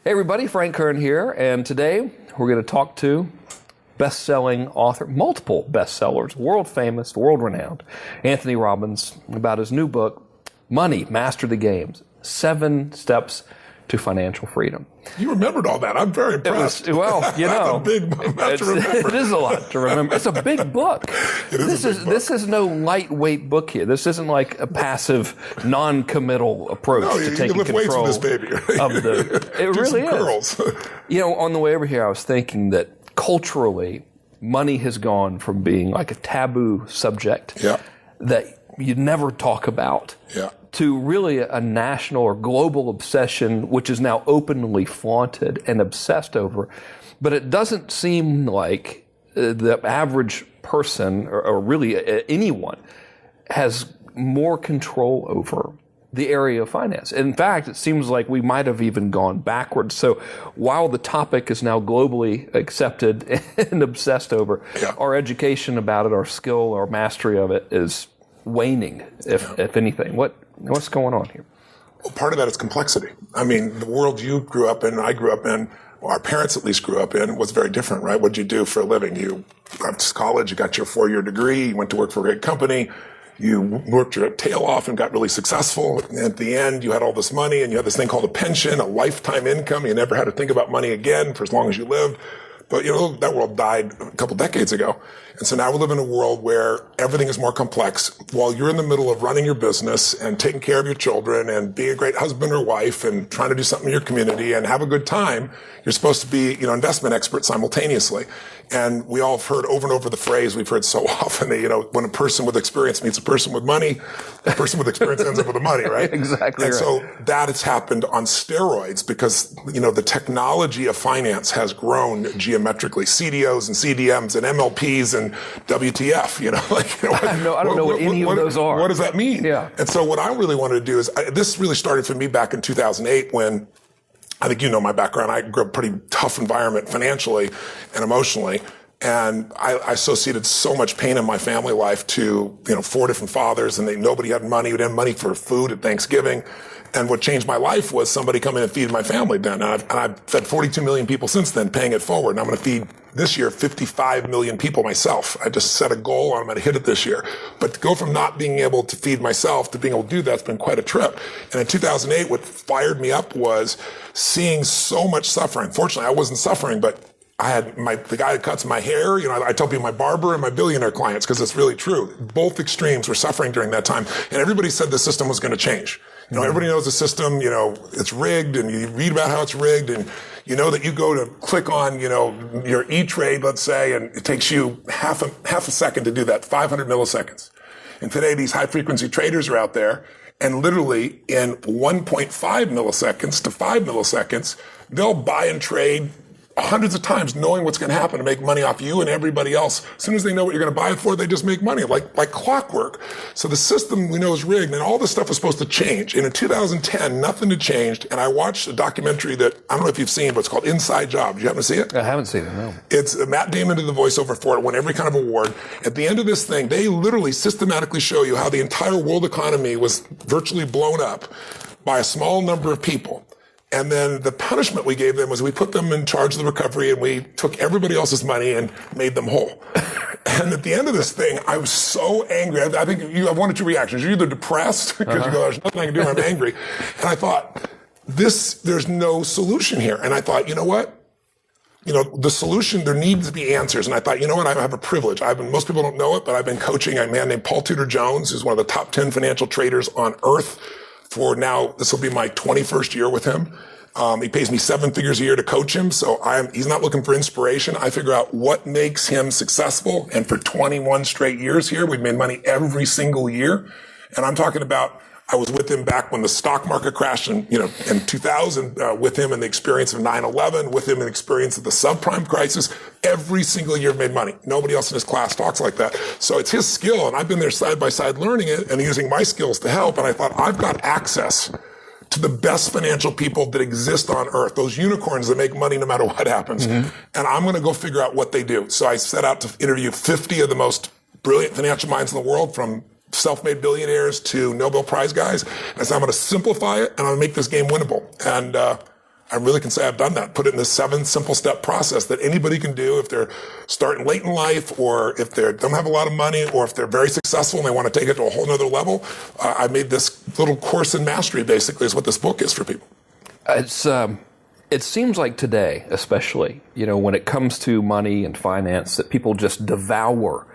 Hey everybody, Frank+kern here, and today we're going to talk to best-selling author, multiple bestsellers, world-famous, world-renowned, Tony Robbins, about his new book, Money, Master the Games, 7 Steps to Financial Freedom. You remembered all that. I'm very impressed. Well, you know, that's a big amount to remember. It is a lot to remember. It's a big book. This is no lightweight book here. This isn't like a passive, non-committal approach to taking control weights with this baby, right? of the. It really is. Curls. You know, on the way over here, I was thinking that culturally, money has gone from being like a taboo subject that you never talk about. To really a national or global obsession, which is now openly flaunted and obsessed over. But it doesn't seem like the average person, or really anyone, has more control over the area of finance. In fact, it seems like we might have even gone backwards. So while the topic is now globally accepted and obsessed over, our education about it, our skill, our mastery of it is waning, if anything. What's going on here? Well, part of that is complexity. I mean, the world you grew up in, I grew up in, or our parents at least grew up in, was very different, right? What'd you do for a living? You got to college, you got your 4-year degree, you went to work for a great company, you worked your tail off and got really successful. And at the end, you had all this money and you had this thing called a pension, a lifetime income. You never had to think about money again for as long as you lived. But, you know, that world died a couple decades ago. And so now we live in a world where everything is more complex. While you're in the middle of running your business and taking care of your children and being a great husband or wife and trying to do something in your community and have a good time, you're supposed to be, you know, investment expert simultaneously. And we all have heard over and over the phrase we've heard so often that, you know, when a person with experience meets a person with money, the person with experience ends up with the money, right? Exactly. And so that has happened on steroids because, you know, the technology of finance has grown geometrically. CDOs and CDMs and MLPs and WTF, you know, like, you know, I don't know what any of those are. What does that mean? Yeah. And so what I really wanted to do is, this really started for me back in 2008 when, I think you know my background. I grew up in a pretty tough environment financially and emotionally. And I associated so much pain in my family life to, you know, 4 different fathers, and nobody had money. We didn't have money for food at Thanksgiving. And what changed my life was somebody coming and feeding my family then. And I've fed 42 million people since then, paying it forward. And I'm going to feed this year 55 million people myself. I just set a goal and I'm going to hit it this year. But to go from not being able to feed myself to being able to do that's been quite a trip. And in 2008, what fired me up was seeing so much suffering. Fortunately, I wasn't suffering, but I had the guy that cuts my hair, you know, I tell people my barber and my billionaire clients, because it's really true. Both extremes were suffering during that time. And everybody said the system was going to change. You know, everybody knows the system, you know, it's rigged, and you read about how it's rigged, and you know that you go to click on, you know, your E-Trade, let's say, and it takes you half a second to do that, 500 milliseconds. And today these high frequency traders are out there, and literally in 1.5 milliseconds to 5 milliseconds, they'll buy and trade hundreds of times knowing what's going to happen to make money off you and everybody else. As soon as they know what you're going to buy it for, they just make money like clockwork. So the system we know is rigged, and all this stuff was supposed to change. And in 2010, nothing had changed. And I watched a documentary that, I don't know if you've seen, but it's called Inside Job. Did you happen to see it? I haven't seen it, no. It's Matt Damon did the voiceover for it, won every kind of award. At the end of this thing, they literally systematically show you how the entire world economy was virtually blown up by a small number of people. And then the punishment we gave them was we put them in charge of the recovery, and we took everybody else's money and made them whole. And at the end of this thing, I was so angry. I think you have 1 or 2 reactions. You're either depressed because you go, there's nothing I can do, I'm angry. And I thought, there's no solution here. And I thought, you know what? You know, the solution, there needs to be answers. And I thought, you know what? I have a privilege. Most people don't know it, but I've been coaching a man named Paul Tudor Jones, who's one of the top 10 financial traders on earth. For now, this will be my 21st year with him. He pays me 7 figures a year to coach him. So he's not looking for inspiration. I figure out what makes him successful. And for 21 straight years here, we've made money every single year. And I'm talking about, I was with him back when the stock market crashed in 2000, with him in the experience of 9/11, with him in the experience of the subprime crisis. Every single year made money. Nobody else in his class talks like that. So it's his skill, and I've been there side by side learning it and using my skills to help. And I thought, I've got access to the best financial people that exist on earth, those unicorns that make money no matter what happens. And I'm going to go figure out what they do. So I set out to interview 50 of the most brilliant financial minds in the world, from self-made billionaires to Nobel Prize guys. And so I'm going to simplify it, and I'm going to make this game winnable. And I really can say I've done that. Put it in this 7 simple step process that anybody can do if they're starting late in life, or if they don't have a lot of money, or if they're very successful and they want to take it to a whole nother level. I made this little course in mastery, basically, is what this book is for people. It seems like today, especially, when it comes to money and finance, that people just devour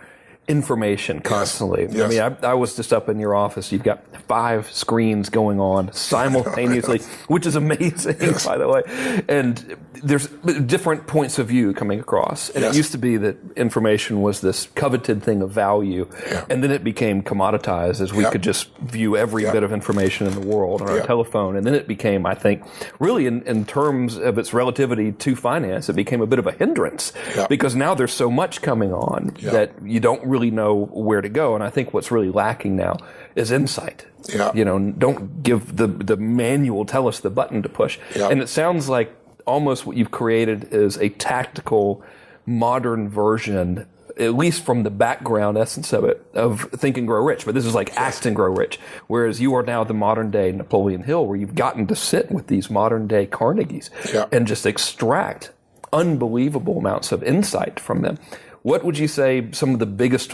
information constantly. Yes. I mean, I was just up in your office. You've got 5 screens going on simultaneously, which is amazing, by the way. And there's different points of view coming across. And it used to be that information was this coveted thing of value. And then it became commoditized as we could just view every bit of information in the world on our telephone. And then it became, I think, really in terms of its relativity to finance, it became a bit of a hindrance because now there's so much coming on that you don't really know where to go. And I think what's really lacking now is insight. Don't give the manual, tell us the button to push. And it sounds like almost what you've created is a tactical, modern version, at least from the background essence of it, of Think and Grow Rich. But this is like Act and Grow Rich, whereas you are now the modern day Napoleon Hill, where you've gotten to sit with these modern day Carnegies and just extract unbelievable amounts of insight from them. What would you say some of the biggest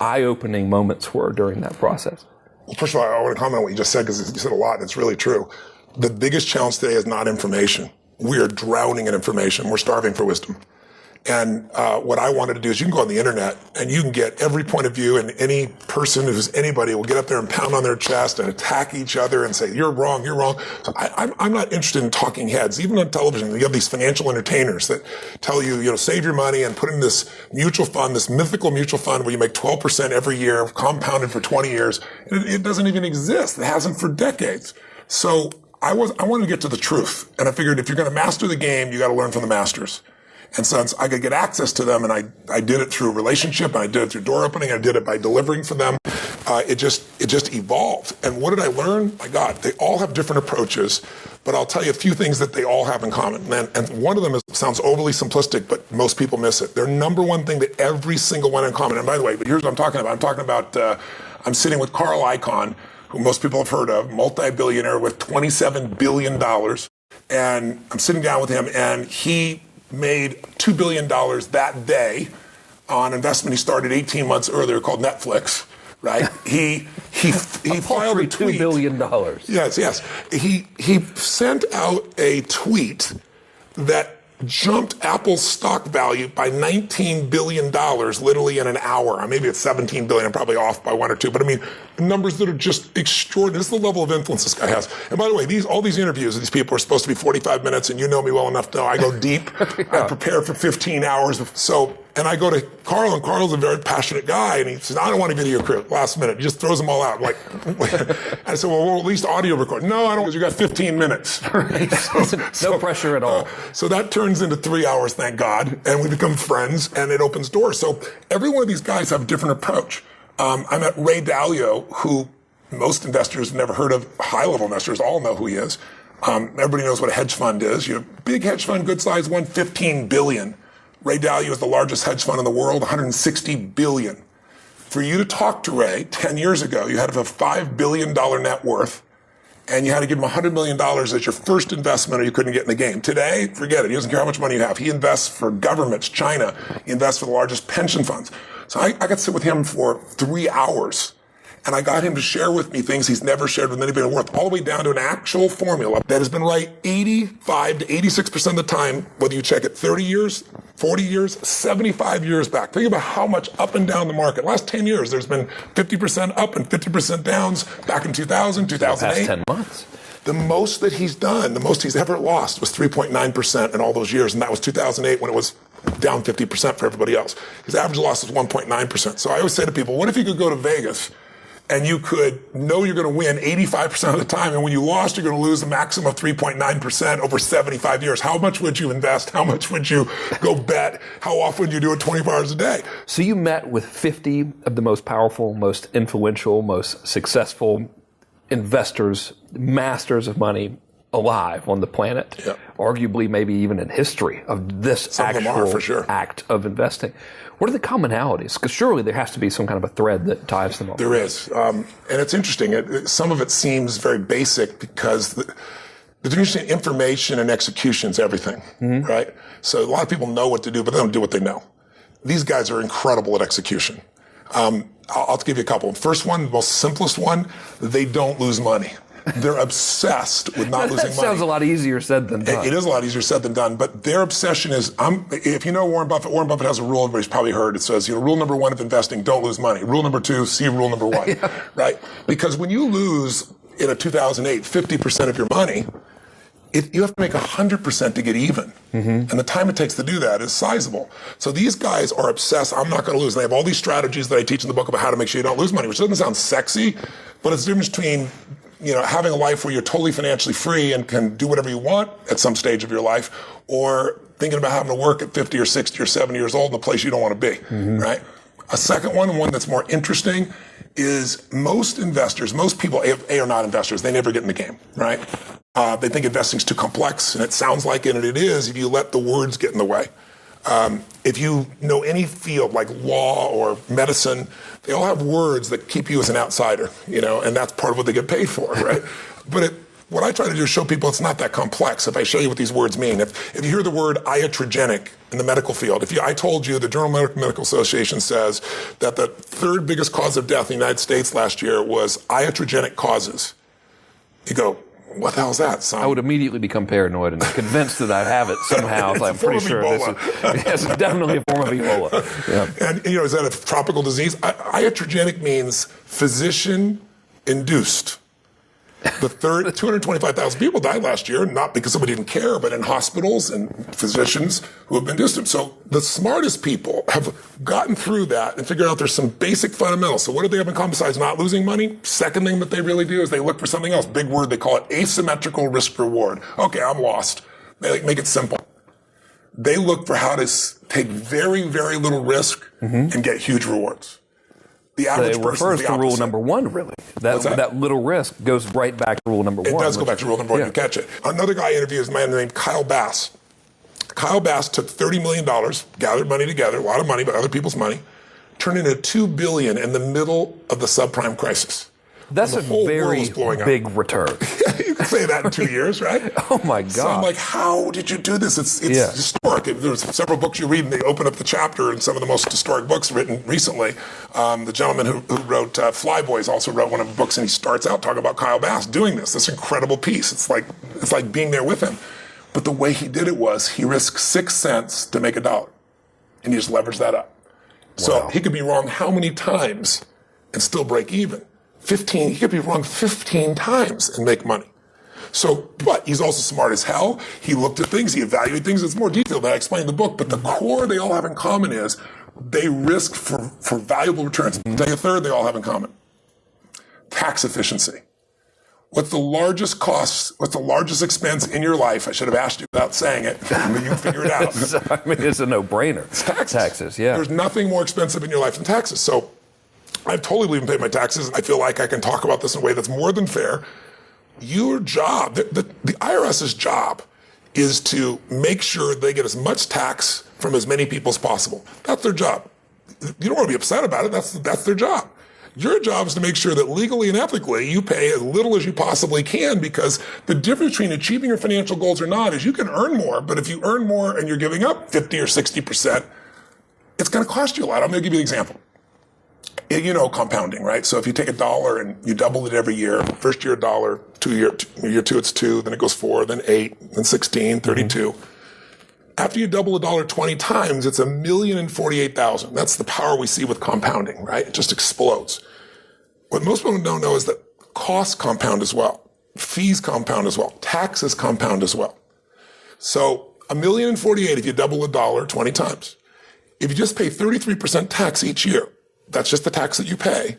eye-opening moments were during that process? Well, first of all, I want to comment on what you just said, because you said a lot, and it's really true. The biggest challenge today is not information. We are drowning in information. We're starving for wisdom. And what I wanted to do is you can go on the internet and you can get every point of view, and any person who's anybody will get up there and pound on their chest and attack each other and say, you're wrong, you're wrong. So I'm not interested in talking heads. Even on television, you have these financial entertainers that tell you, save your money and put in this mutual fund, this mythical mutual fund where you make 12% every year, compounded for 20 years. It doesn't even exist. It hasn't for decades. So I wanted to get to the truth. And I figured if you're going to master the game, you got to learn from the masters. And since I could get access to them, and I did it through relationship, and I did it through door opening, I did it by delivering for them, it just evolved. And what did I learn? My God, they all have different approaches, but I'll tell you a few things that they all have in common. And one of them sounds overly simplistic, but most people miss it. Their number one thing that every single one in common, and by the way, but here's what I'm talking about. I'm talking about, I'm sitting with Carl Icahn, who most people have heard of, multi-billionaire with $27 billion. And I'm sitting down with him, and he made $2 billion that day on investment he started 18 months earlier called Netflix, right? He filed a tweet. $2 billion. Yes. He sent out a tweet that jumped Apple's stock value by $19 billion literally in an hour. Maybe it's $17 billion. I'm probably off by 1 or 2. But I mean, numbers that are just extraordinary. This is the level of influence this guy has. And by the way, all these interviews with these people are supposed to be 45 minutes, and you know me well enough to know I go deep. I prepare for 15 hours. And I go to Carl, and Carl's a very passionate guy, and he says, I don't want a video crew. Last minute. He just throws them all out. I'm like, I said, well, we'll at least audio record. No, I don't, because you got 15 minutes. Right. No pressure at all. So that turns into 3 hours, thank God, and we become friends, and it opens doors. So every one of these guys have a different approach. I met Ray Dalio, who most investors have never heard of. High-level investors all know who he is. Everybody knows what a hedge fund is. Big hedge fund, good size one, $15 billion. Ray Dalio is the largest hedge fund in the world, $160 billion. For you to talk to Ray 10 years ago, you had to have a $5 billion net worth, and you had to give him $100 million as your first investment, or you couldn't get in the game. Today, forget it. He doesn't care how much money you have. He invests for governments, China. He invests for the largest pension funds. So I got to sit with him for 3 hours, and I got him to share with me things he's never shared with anybody on earth, all the way down to an actual formula that has been right 85 to 86% of the time, whether you check it 30 years, 40 years, 75 years back. Think about how much up and down the market. Last 10 years, there's been 50% up and 50% downs back in 2000, 2008. The past 10 months. The most that he's done, the most he's ever lost was 3.9% in all those years, and that was 2008 when it was down 50% for everybody else. His average loss is 1.9%. So I always say to people, what if you could go to Vegas and you could know you're going to win 85% of the time, and when you lost, you're going to lose the maximum of 3.9% over 75 years. How much would you invest? How much would you go bet? How often would you do it 24 hours a day? So you met with 50 of the most powerful, most influential, most successful investors, masters of money alive on the planet, arguably maybe even in history of this actual act of investing. What are the commonalities? Because surely there has to be some kind of a thread that ties them all. There is. And it's interesting. Some of it seems very basic because the difference between information and execution is everything, right? So a lot of people know what to do, but they don't do what they know. These guys are incredible at execution. I'll give you a couple. First one, the most simplest one, they don't lose money. They're obsessed with not losing money. That sounds a lot easier said than done. It is a lot easier said than done, but their obsession is, if you know Warren Buffett has a rule everybody's probably heard. It says, rule number 1 of investing, don't lose money. Rule number 2, see rule number 1, right? Because when you lose in a 2008, 50% of your money, you have to make 100% to get even. And the time it takes to do that is sizable. So these guys are obsessed, I'm not going to lose. And they have all these strategies that I teach in the book about how to make sure you don't lose money, which doesn't sound sexy, but it's the difference between having a life where you're totally financially free and can do whatever you want at some stage of your life, or thinking about having to work at 50 or 60 or 70 years old in a place you don't want to be, right? A second one that's more interesting, is most investors, most people, A, are not investors. They never get in the game, right? They think investing's too complex, and it sounds like it, and it is if you let the words get in the way. If you know any field like law or medicine, they all have words that keep you as an outsider, and that's part of what they get paid for, right? But what I try to do is show people it's not that complex. If I show you what these words mean, if you hear the word iatrogenic in the medical field, I told you the Journal of Medical Association says that the 3rd biggest cause of death in the United States last year was iatrogenic causes. You go, what the hell is that, son? I would immediately become paranoid and convinced that I have it somehow. It's I'm pretty sure this is definitely a form of Ebola. Yeah. And, is that a tropical disease? Iatrogenic means physician-induced. The 225,000 people died last year, not because somebody didn't care, but in hospitals and physicians who have been distant. So the smartest people have gotten through that and figured out there's some basic fundamentals. So what do they have in common besides not losing money? Second thing that they really do is they look for something else. Big word, they call it asymmetrical risk reward. Okay, I'm lost. They make it simple. They look for how to take very, very little risk and get huge rewards. The average person refers to rule number 1, really. That little risk goes right back to rule number 1. It does go back to rule number 1. You catch it. Another guy I interviewed is a man named Kyle Bass. Kyle Bass took $30 million, gathered money together, a lot of money, but other people's money, turned into $2 billion in the middle of the subprime crisis. That's a very big return. You can say that in 2 years, right? Oh my God. So I'm like, how did you do this? It's historic. There's several books you read and they open up the chapter in some of the most historic books written recently. The gentleman who wrote Flyboys also wrote one of the books, and he starts out talking about Kyle Bass doing this incredible piece. It's like being there with him. But the way he did it was he risked 6 cents to make $1, and he just leveraged that up. So he could be wrong how many times and still break even? 15, he could be wrong 15 times and make money. So, but he's also smart as hell. He looked at things, he evaluated things. It's more detailed than I explained in the book, but the core they all have in common is they risk for valuable returns. I'll tell you a third they all have in common. Tax efficiency. What's the largest cost, what's the largest expense in your life? I should have asked you without saying it, but you can figure it out. It's a no-brainer. It's taxes. Taxes, yeah. There's nothing more expensive in your life than taxes. So I totally believe in paying my taxes. I feel like I can talk about this in a way that's more than fair. Your job, the IRS's job, is to make sure they get as much tax from as many people as possible. That's their job. You don't want to be upset about it. That's their job. Your job is to make sure that legally and ethically you pay as little as you possibly can, because the difference between achieving your financial goals or not is you can earn more, but if you earn more and you're giving up 50 or 60%, it's going to cost you a lot. I'm going to give you an example. You know compounding, right? So if you take $1 and you double it every year, first year $1, year 2 it's 2, then it goes 4, then 8, then 16, 32. After you double $1 20 times, it's $1,048,000. That's the power we see with compounding, right? It just explodes. What most people don't know is that costs compound as well. Fees compound as well. Taxes compound as well. So $1,048,000 if you double $1 20 times. If you just pay 33% tax each year, that's just the tax that you pay.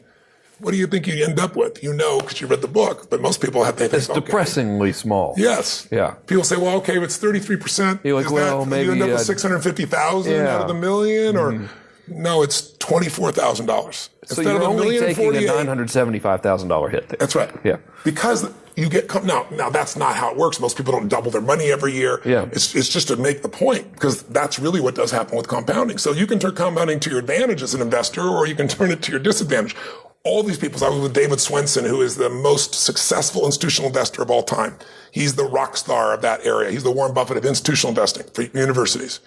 What do you think you end up with? You know, because you read the book, but most people have to think, it's depressingly small. Yes. Yeah. People say, well, okay, if it's 33%, you're like, well, maybe you end up with 650,000 out of the million, or no, it's $24,000. So you're only taking a $975,000 hit there. That's right. Yeah. Because you get now that's not how it works. Most people don't double their money every year. Yeah. It's just to make the point, because that's really what does happen with compounding. So you can turn compounding to your advantage as an investor, or you can turn it to your disadvantage. all these people. I was with David Swenson, who is the most successful institutional investor of all time. He's the rock star of that area. He's the Warren Buffett of institutional investing for universities.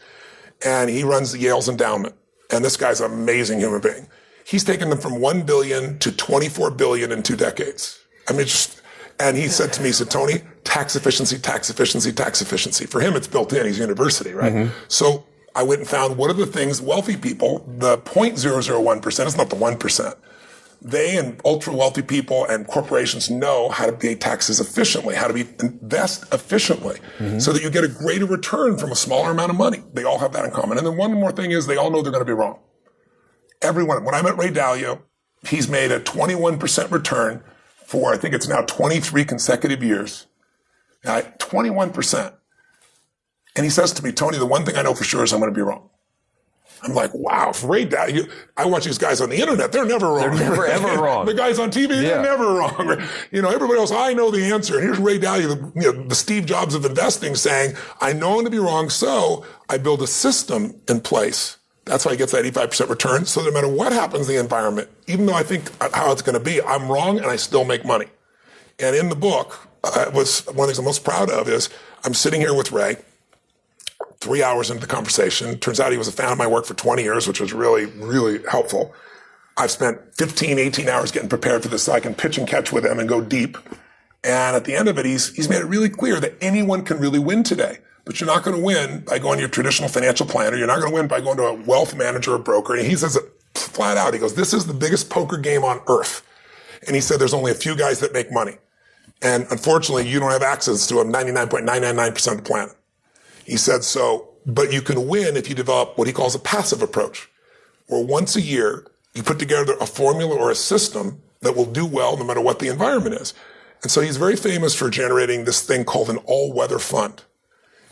And he runs the Yale's endowment. And this guy's an amazing human being. He's taken them from 1 billion to 24 billion in 2 decades. I mean, and he said to me, he said, Tony, tax efficiency, tax efficiency, tax efficiency. For him, it's built in. He's university, right? Mm-hmm. So I went and found what are the things wealthy people, the 0.001%, it's not the 1%. They and ultra wealthy people and corporations know how to pay taxes efficiently, how to invest efficiently, so that you get a greater return from a smaller amount of money. They all have that in common. And then one more thing is they all know they're going to be wrong. Everyone. When I met Ray Dalio, he's made a 21% return for, I think it's now 23 consecutive years. 21%. And he says to me, Tony, the one thing I know for sure is I'm going to be wrong. I'm like, wow, Ray Dalio. I watch these guys on the internet. They're never wrong. They're never, ever wrong. The guys on TV, they're never wrong. You know, everybody else, I know the answer. And here's Ray Dalio, the Steve Jobs of investing, saying, I know I'm going to be wrong, so I build a system in place. That's why he gets that 85% return. So no matter what happens in the environment, even though I think how it's going to be, I'm wrong and I still make money. And in the book, was one of the things I'm most proud of is I'm sitting here with Ray, 3 hours into the conversation. Turns out he was a fan of my work for 20 years, which was really, really helpful. I've spent 15, 18 hours getting prepared for this so I can pitch and catch with him and go deep. And at the end of it, he's made it really clear that anyone can really win today. But you're not going to win by going to your traditional financial planner. You're not going to win by going to a wealth manager or broker. And he says it flat out. He goes, this is the biggest poker game on earth. And he said there's only a few guys that make money. And unfortunately, you don't have access to 99.999% of the planet. He said so, but you can win if you develop what he calls a passive approach, where once a year you put together a formula or a system that will do well no matter what the environment is. And so he's very famous for generating this thing called an all-weather fund.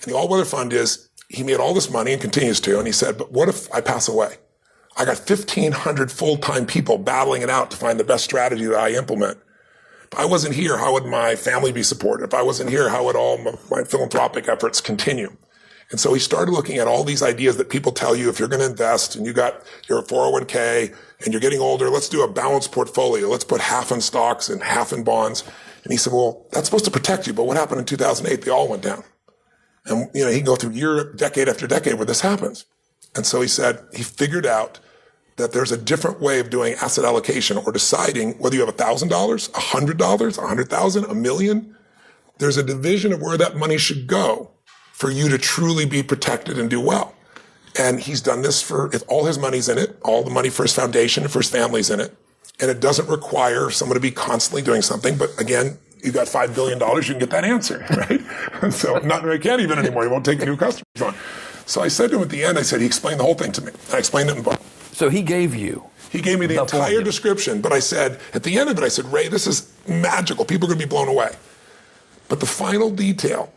And the all-weather fund is, he made all this money and continues to, and he said, but what if I pass away? I got 1,500 full-time people battling it out to find the best strategy that I implement. If I wasn't here, how would my family be supported? If I wasn't here, how would all my philanthropic efforts continue? And so he started looking at all these ideas that people tell you if you're going to invest and you got your 401k and you're getting older, let's do a balanced portfolio. Let's put half in stocks and half in bonds. And he said, well, that's supposed to protect you. But what happened in 2008? They all went down. And, he can go through decade after decade where this happens. And so he said he figured out that there's a different way of doing asset allocation or deciding whether you have $1,000, $100, $100,000, $1 million. There's a division of where that money should go for you to truly be protected and do well. And he's done this if all his money's in it, all the money for his foundation and for his family's in it. And it doesn't require someone to be constantly doing something. But again, you've got $5 billion, you can get that answer, right? And so I can't even anymore. You won't take new customers on. So I said to him at the end, he explained the whole thing to me. I explained it in the book. So he gave me the entire description, but I said, at the end of it, I said, Ray, this is magical. People are going to be blown away. But the final detail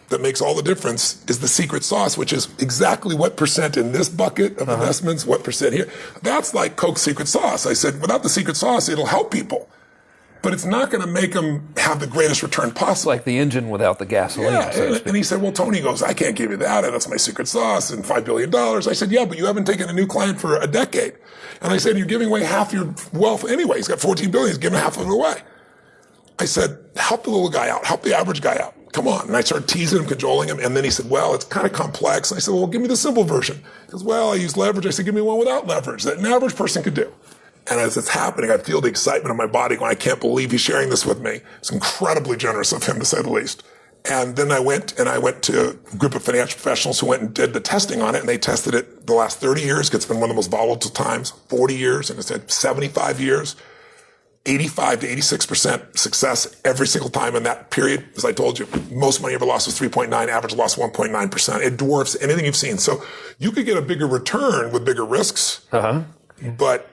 that makes all the difference is the secret sauce, which is exactly what percent in this bucket of investments, what percent here. That's like Coke's secret sauce. I said, without the secret sauce, it'll help people. But it's not going to make them have the greatest return possible. It's like the engine without the gasoline. Yeah, and he said, well, Tony goes, I can't give you that. That's my secret sauce and $5 billion. I said, yeah, but you haven't taken a new client for a decade. And I said, you're giving away half your wealth anyway. He's got $14 billion. He's giving half of it away. I said, help the little guy out. Help the average guy out. Come on. And I started teasing him, cajoling him. And then he said, well, it's kind of complex. And I said, well, give me the simple version. He goes, well, I use leverage. I said, give me one without leverage that an average person could do. And as it's happening, I feel the excitement in my body going, I can't believe he's sharing this with me. It's incredibly generous of him, to say the least. And then I went to a group of financial professionals who went and did the testing on it, and they tested it the last 30 years, because it's been one of the most volatile times, 40 years, and it's had 75 years, 85 to 86% success every single time in that period. As I told you, most money ever lost was 3.9, average loss 1.9%. It dwarfs anything you've seen. So you could get a bigger return with bigger risks, but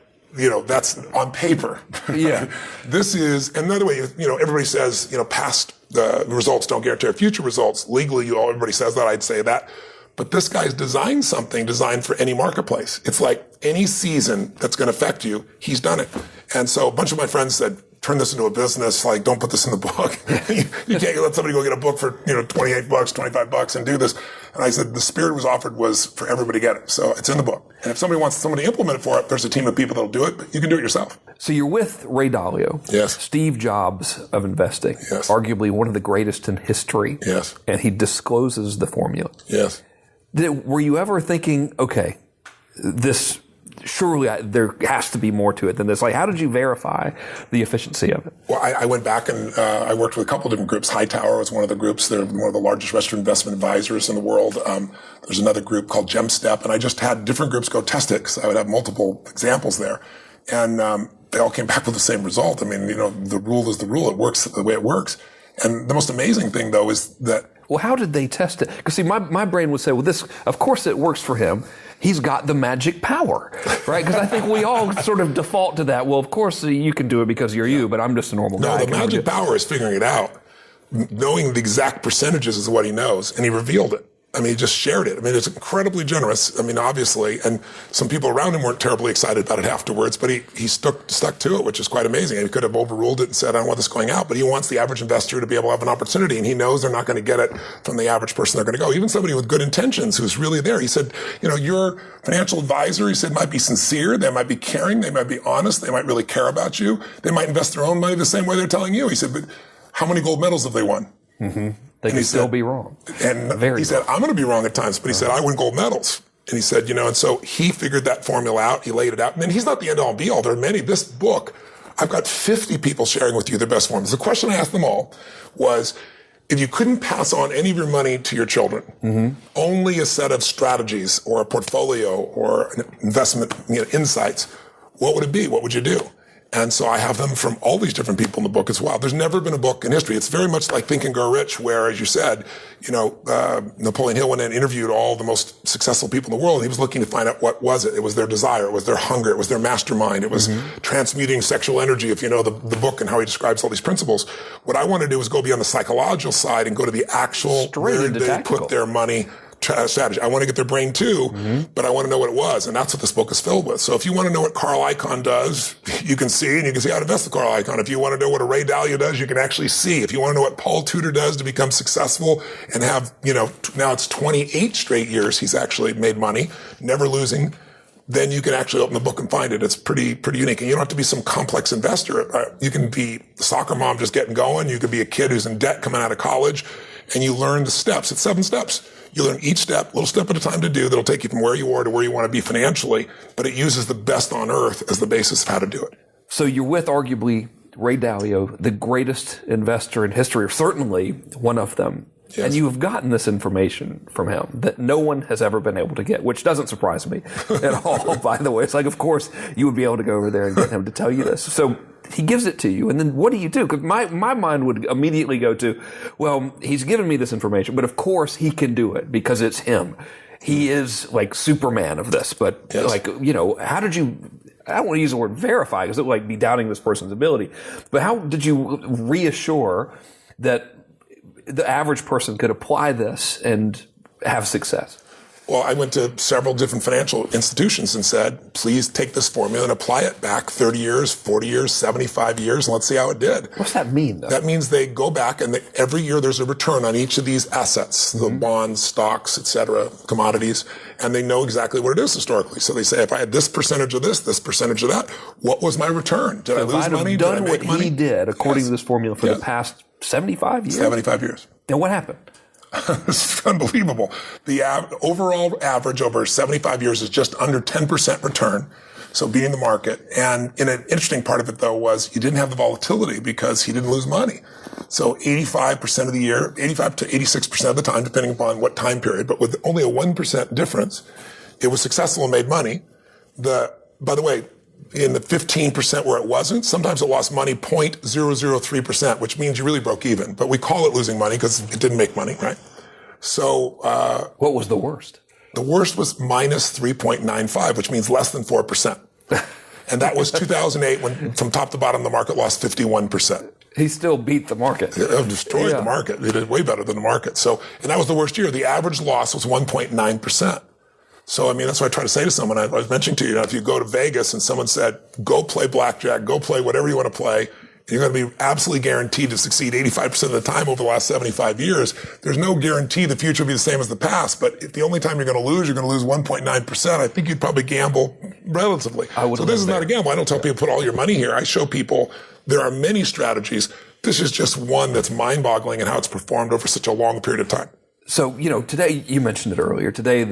that's on paper. Yeah. This is another way, everybody says, past results don't guarantee future results. Legally, everybody says that. I'd say that. But this guy's designed something designed for any marketplace. It's like any season that's going to affect you, he's done it. And so a bunch of my friends said, turn this into a business. Like, don't put this in the book. You can't let somebody go get a book for, $28, $25 and do this. And I said, the spirit was offered was for everybody to get it. So it's in the book. And if somebody wants somebody to implement it for it, there's a team of people that'll do it, but you can do it yourself. So you're with Ray Dalio. Yes. Steve Jobs of investing. Yes. Arguably one of the greatest in history. Yes. And he discloses the formula. Yes. Were you ever thinking, okay, this, surely there has to be more to it than this? Like, how did you verify the efficiency of it? Well, I went back and I worked with a couple of different groups. Hightower was one of the groups. They're one of the largest Western investment advisors in the world. There's another group called GemStep, and I just had different groups go test it because I would have multiple examples there. And they all came back with the same result. I mean, the rule is the rule. It works the way it works. And the most amazing thing, though, is that... Well, how did they test it? Because, see, my brain would say, well, this, of course it works for him. He's got the magic power, right? Because I think we all sort of default to that. Well, of course you can do it because you're you, but I'm just a normal guy. No, the magic power is figuring it out. Knowing the exact percentages is what he knows, and he revealed it. I mean, he just shared it. I mean, it's incredibly generous. I mean, obviously, and some people around him weren't terribly excited about it afterwards, but he stuck to it, which is quite amazing. He could have overruled it and said, I don't want this going out, but he wants the average investor to be able to have an opportunity, and he knows they're not going to get it from the average person they're going to go. Even somebody with good intentions who's really there. He said, your financial advisor, he said, might be sincere, they might be caring, they might be honest, they might really care about you. They might invest their own money the same way they're telling you. He said, but how many gold medals have they won? Mm-hmm. They could still be wrong. And he said, I'm going to be wrong at times, but he said, I win gold medals. And he said, and so he figured that formula out. He laid it out. And then he's not the end all be all. There are many. This book, I've got 50 people sharing with you their best formulas. The question I asked them all was, if you couldn't pass on any of your money to your children, only a set of strategies or a portfolio or an investment insights, what would it be? What would you do? And so I have them from all these different people in the book as well. There's never been a book in history. It's very much like Think and Grow Rich, where, as you said, Napoleon Hill went and interviewed all the most successful people in the world. And he was looking to find out what was it. It was their desire. It was their hunger. It was their mastermind. It was transmuting sexual energy, if you know the book and how he describes all these principles. What I want to do is go beyond the psychological side and go to the actual where they put their money strategy. I want to get their brain too, but I want to know what it was. And that's what this book is filled with. So if you want to know what Carl Icahn does, you can see, and you can see how to invest with Carl Icahn. If you want to know what a Ray Dalio does, you can actually see. If you want to know what Paul Tudor does to become successful and have, now it's 28 straight years he's actually made money, never losing, then you can actually open the book and find it. It's pretty unique. And you don't have to be some complex investor. You can be a soccer mom just getting going. You could be a kid who's in debt coming out of college, and you learn the steps. It's 7 steps. You learn each step, little step at a time to do, that'll take you from where you are to where you want to be financially, but it uses the best on earth as the basis of how to do it. So you're with arguably Ray Dalio, the greatest investor in history, or certainly one of them. Yes. And you have gotten this information from him that no one has ever been able to get, which doesn't surprise me at all, by the way. It's like, of course, you would be able to go over there and get him to tell you this. So he gives it to you, and then what do you do? Because my mind would immediately go to, well, he's given me this information, but of course he can do it because it's him. He is like Superman of this, but how did you, I don't want to use the word verify because it would like be doubting this person's ability, but how did you reassure that the average person could apply this and have success? Well, I went to several different financial institutions and said, please take this formula and apply it back 30 years, 40 years, 75 years, and let's see how it did. What's that mean, though? That means they go back and every year there's a return on each of these assets, the bonds, stocks, et cetera, commodities, and they know exactly what it is historically. So they say, if I had this percentage of this percentage of that, what was my return? Did I lose money? Did I make money? He did, according to this formula, for the past 75 years? 75 years. And what happened? It's unbelievable. The overall average over 75 years is just under 10% return, so beating the market. And an interesting part of it, though, was you didn't have the volatility because he didn't lose money. So 85% of the year, 85 to 86% of the time, depending upon what time period, but with only a 1% difference, it was successful and made money. By the way, in the 15% where it wasn't, sometimes it lost money 0.003%, which means you really broke even. But we call it losing money because it didn't make money, right? So, what was the worst? The worst was minus 3.95, which means less than 4%. And that was 2008 when from top to bottom the market lost 51%. He still beat the market. It destroyed the market. He did way better than the market. So, and that was the worst year. The average loss was 1.9%. So, I mean, that's what I try to say to someone. I was mentioning to you, if you go to Vegas and someone said, go play blackjack, go play whatever you want to play, you're going to be absolutely guaranteed to succeed 85% of the time over the last 75 years. There's no guarantee the future will be the same as the past, but if the only time you're going to lose 1.9%, I think you'd probably gamble relatively. So this is not a gamble. I don't tell people put all your money here. I show people there are many strategies. This is just one that's mind-boggling in how it's performed over such a long period of time. So, today, you mentioned it earlier, today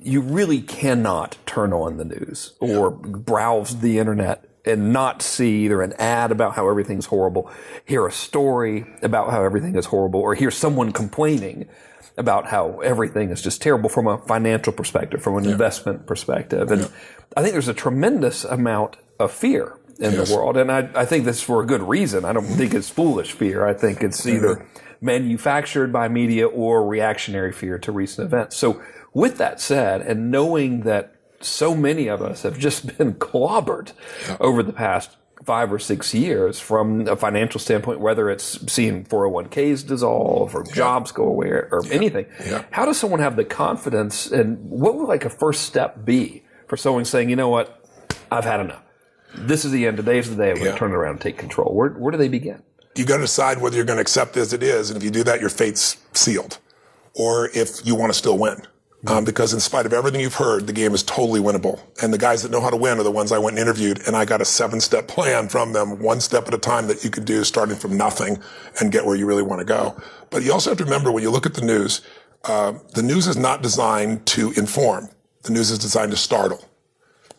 you really cannot turn on the news or browse the internet and not see either an ad about how everything's horrible, hear a story about how everything is horrible, or hear someone complaining about how everything is just terrible from a financial perspective, from an investment perspective. And I think there's a tremendous amount of fear in the world. And I think this is for a good reason. I don't think it's foolish fear. I think it's either manufactured by media or reactionary fear to recent events. So with that said, and knowing that so many of us have just been clobbered over the past 5 or 6 years from a financial standpoint, whether it's seeing 401ks dissolve or jobs go away or anything. How does someone have the confidence, and what would like a first step be for someone saying, you know what, I've had enough. This is the end. Today's the day I'm going to turn it around and take control. Where do they begin? You got to decide whether you're going to accept it as it is. And if you do that, your fate's sealed. Or if you want to still win. Because in spite of everything you've heard, the game is totally winnable. And the guys that know how to win are the ones I went and interviewed. And I got a 7-step plan from them, one step at a time, that you could do starting from nothing and get where you really want to go. But you also have to remember, when you look at the news is not designed to inform. The news is designed to startle.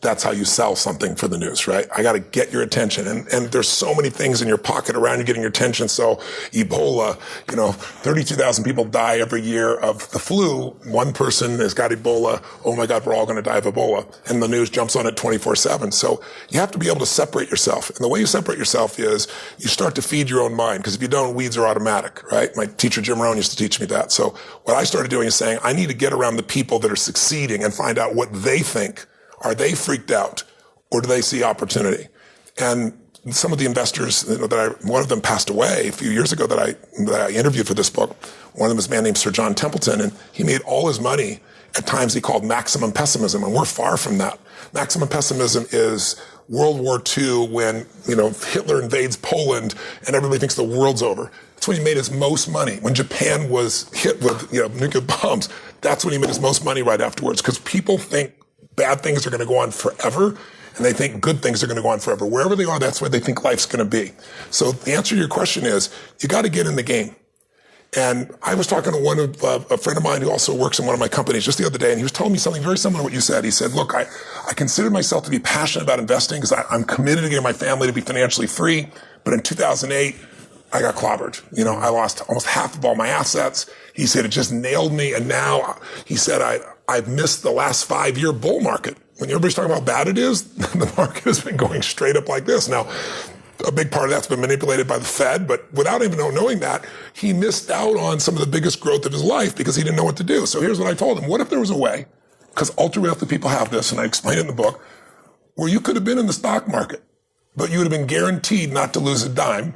That's how you sell something for the news, right? I got to get your attention. And there's so many things in your pocket around you getting your attention. So Ebola, 32,000 people die every year of the flu. One person has got Ebola. Oh my God, we're all going to die of Ebola. And the news jumps on it 24/7. So you have to be able to separate yourself. And the way you separate yourself is you start to feed your own mind. Because if you don't, weeds are automatic, right? My teacher, Jim Rohn, used to teach me that. So what I started doing is saying, I need to get around the people that are succeeding and find out what they think. Are they freaked out, or do they see opportunity? And some of the investors one of them passed away a few years ago that I interviewed for this book. One of them is a man named Sir John Templeton, and he made all his money at times he called maximum pessimism, and we're far from that. Maximum pessimism is World War II when, Hitler invades Poland and everybody thinks the world's over. That's when he made his most money. When Japan was hit with, nuclear bombs, that's when he made his most money right afterwards, because people think bad things are going to go on forever, and they think good things are going to go on forever. Wherever they are, that's where they think life's going to be. So the answer to your question is, you got to get in the game. And I was talking to a friend of mine who also works in one of my companies just the other day, and he was telling me something very similar to what you said. He said, look, I consider myself to be passionate about investing because I'm committed to getting my family to be financially free. But in 2008, I got clobbered. I lost almost half of all my assets. He said, it just nailed me. And now he said, I've missed the last 5-year bull market. When everybody's talking about how bad it is, the market has been going straight up like this. Now, a big part of that's been manipulated by the Fed, but without even knowing that, he missed out on some of the biggest growth of his life because he didn't know what to do. So here's what I told him. What if there was a way, because ultra-wealthy people have this, and I explain it in the book, where you could have been in the stock market, but you would have been guaranteed not to lose a dime,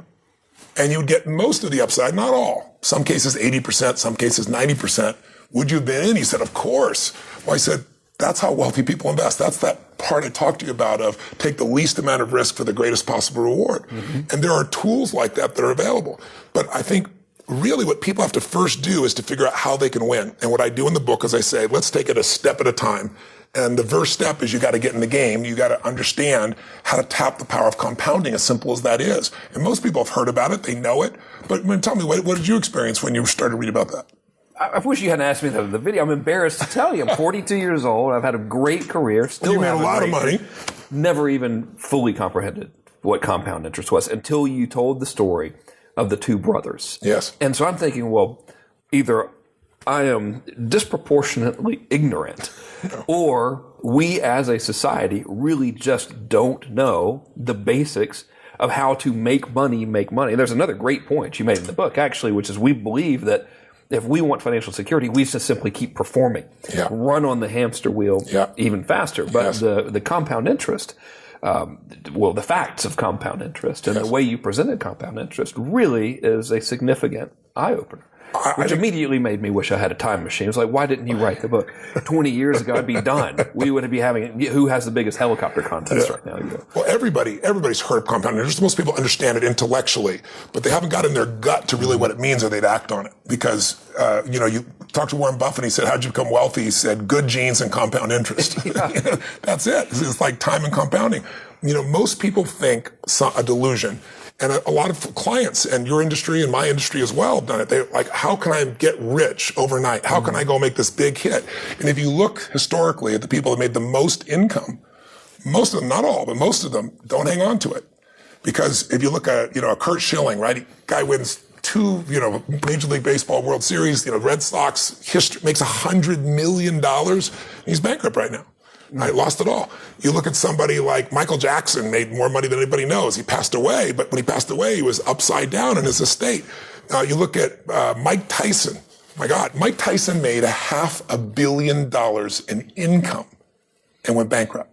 and you would get most of the upside, not all. Some cases 80%, some cases 90%. Would you have been in? He said, of course. Well, I said, that's how wealthy people invest. That's that part I talked to you about of take the least amount of risk for the greatest possible reward. Mm-hmm. And there are tools like that are available. But I think really what people have to first do is to figure out how they can win. And what I do in the book is I say, let's take it a step at a time. And the first step is you got to get in the game. You got to understand how to tap the power of compounding, as simple as that is. And most people have heard about it. They know it. But tell me, what did you experience when you started to read about that? I wish you hadn't asked me that in the video. I'm embarrassed to tell you. I'm 42 years old. I've had a great career. You made a lot of money. Never even fully comprehended what compound interest was until you told the story of the two brothers. Yes. And so I'm thinking, well, either I am disproportionately ignorant or we as a society really just don't know the basics of how to make money. And there's another great point you made in the book, actually, which is we believe that if we want financial security, we just simply keep performing, run on the hamster wheel even faster. But the compound interest, the facts of compound interest and the way you presented compound interest really is a significant eye-opener. which immediately made me wish I had a time machine. It was like, why didn't you write the book 20 years ago? I'd be done. We would be having who has the biggest helicopter contest right now. Well, everybody's heard of compound interest. Most people understand it intellectually, but they haven't got in their gut to really what it means, or they'd act on it. Because you talk to Warren Buffett, he said, "How'd you become wealthy?" He said, "Good genes and compound interest." That's it. It's like time and compounding. Most people think a delusion. And a lot of clients, and your industry and my industry as well, have done it. They're like, how can I get rich overnight? How can I go make this big hit? And if you look historically at the people that made the most income, most of them, not all, but most of them, don't hang on to it. Because if you look at, a Kurt Schilling, right? Guy wins 2, Major League Baseball World Series, Red Sox makes $100 million. He's bankrupt right now. I lost it all. You look at somebody like Michael Jackson, made more money than anybody knows. He passed away, but when he passed away, he was upside down in his estate. You look at Mike Tyson. My God, Mike Tyson made $500 million in income and went bankrupt.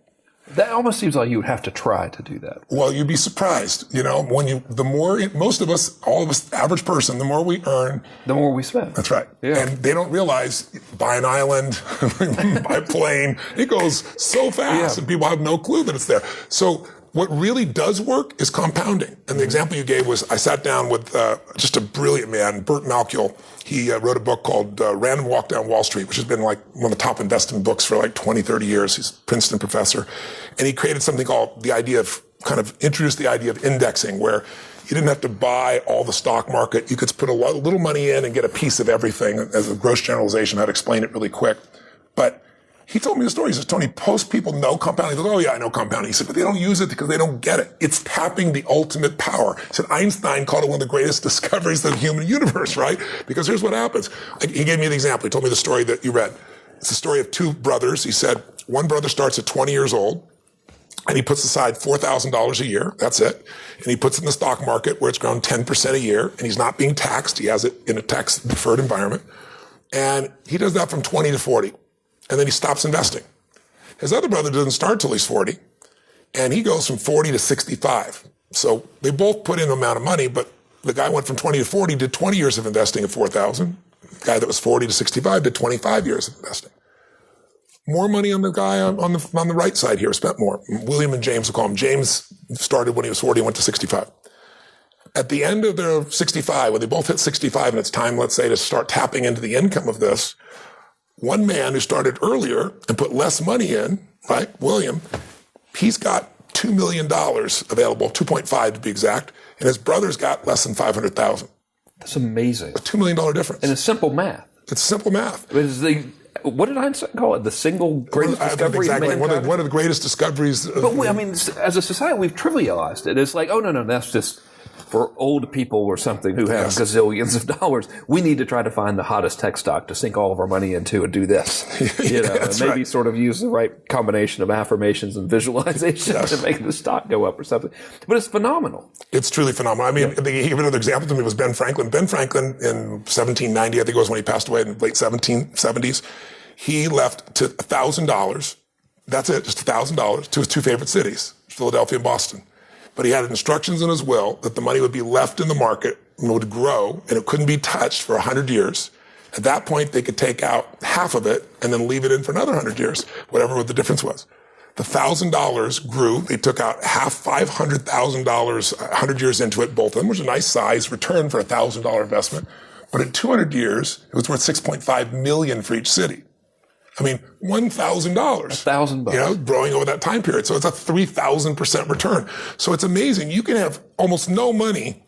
That almost seems like you would have to try to do that. Well, you'd be surprised. Most of us, all of us, average person, the more we earn, the more we spend. That's right. Yeah. And they don't realize, buy an island, buy a plane, it goes so fast and people have no clue that it's there. So what really does work is compounding. And the example you gave was, I sat down with just a brilliant man, Burt Malkiel. He wrote a book called Random Walk Down Wall Street, which has been like one of the top investing books for like 20, 30 years. He's a Princeton professor. And he created something called introduced the idea of indexing, where you didn't have to buy all the stock market. You could put a little money in and get a piece of everything. As a gross generalization, I'd explain it really quick. But he told me the story. He says, "Tony, most people know compounding." He goes, "Oh yeah, I know compounding." He said, "But they don't use it because they don't get it. It's tapping the ultimate power." He said, Einstein called it one of the greatest discoveries of the human universe, right? Because here's what happens. He gave me the example. He told me the story that you read. It's the story of 2 brothers. He said, one brother starts at 20 years old, and he puts aside $4,000 a year. That's it. And he puts it in the stock market where it's grown 10% a year, and he's not being taxed. He has it in a tax-deferred environment. And he does that from 20 to 40. And then he stops investing. His other brother doesn't start till he's 40, and he goes from 40 to 65. So they both put in an amount of money, but the guy went from 20 to 40, did 20 years of investing at 4,000. The guy that was 40 to 65 did 25 years of investing. More money on the guy on the right side here, spent more. William and James, we'll call him. James started when he was 40 and went to 65. At the end of their 65, when they both hit 65 and it's time, let's say, to start tapping into the income of this, one man who started earlier and put less money in, right, William, he's got $2 million available, 2.5 to be exact, and his brother's got less than 500,000. That's amazing. A $2 million difference. And it's simple math. It's simple math. What did Einstein call it? The single greatest discovery of mankind? One of the greatest discoveries. But as a society, we've trivialized it. It's like, oh, no, that's just for old people or something who have gazillions of dollars. We need to try to find the hottest tech stock to sink all of our money into and do this. And maybe sort of use the right combination of affirmations and visualization to make the stock go up or something. But it's phenomenal. It's truly phenomenal. I mean, he gave another example to me was Ben Franklin. Ben Franklin in 1790, I think it was when he passed away in the late 1770s, he left to $1,000. That's it, just $1,000 to his 2 favorite cities, Philadelphia and Boston. But he had instructions in his will that the money would be left in the market and would grow, and it couldn't be touched for 100 years. At that point, they could take out half of it and then leave it in for another 100 years, whatever the difference was. The $1,000 grew. They took out half, $500,000, 100 years into it, both of them, which was a nice size return for a $1,000 investment. But in 200 years, it was worth $6.5 million for each city. I mean, $1,000. $1,000. Growing over that time period. So it's a 3,000% return. So it's amazing. You can have almost no money,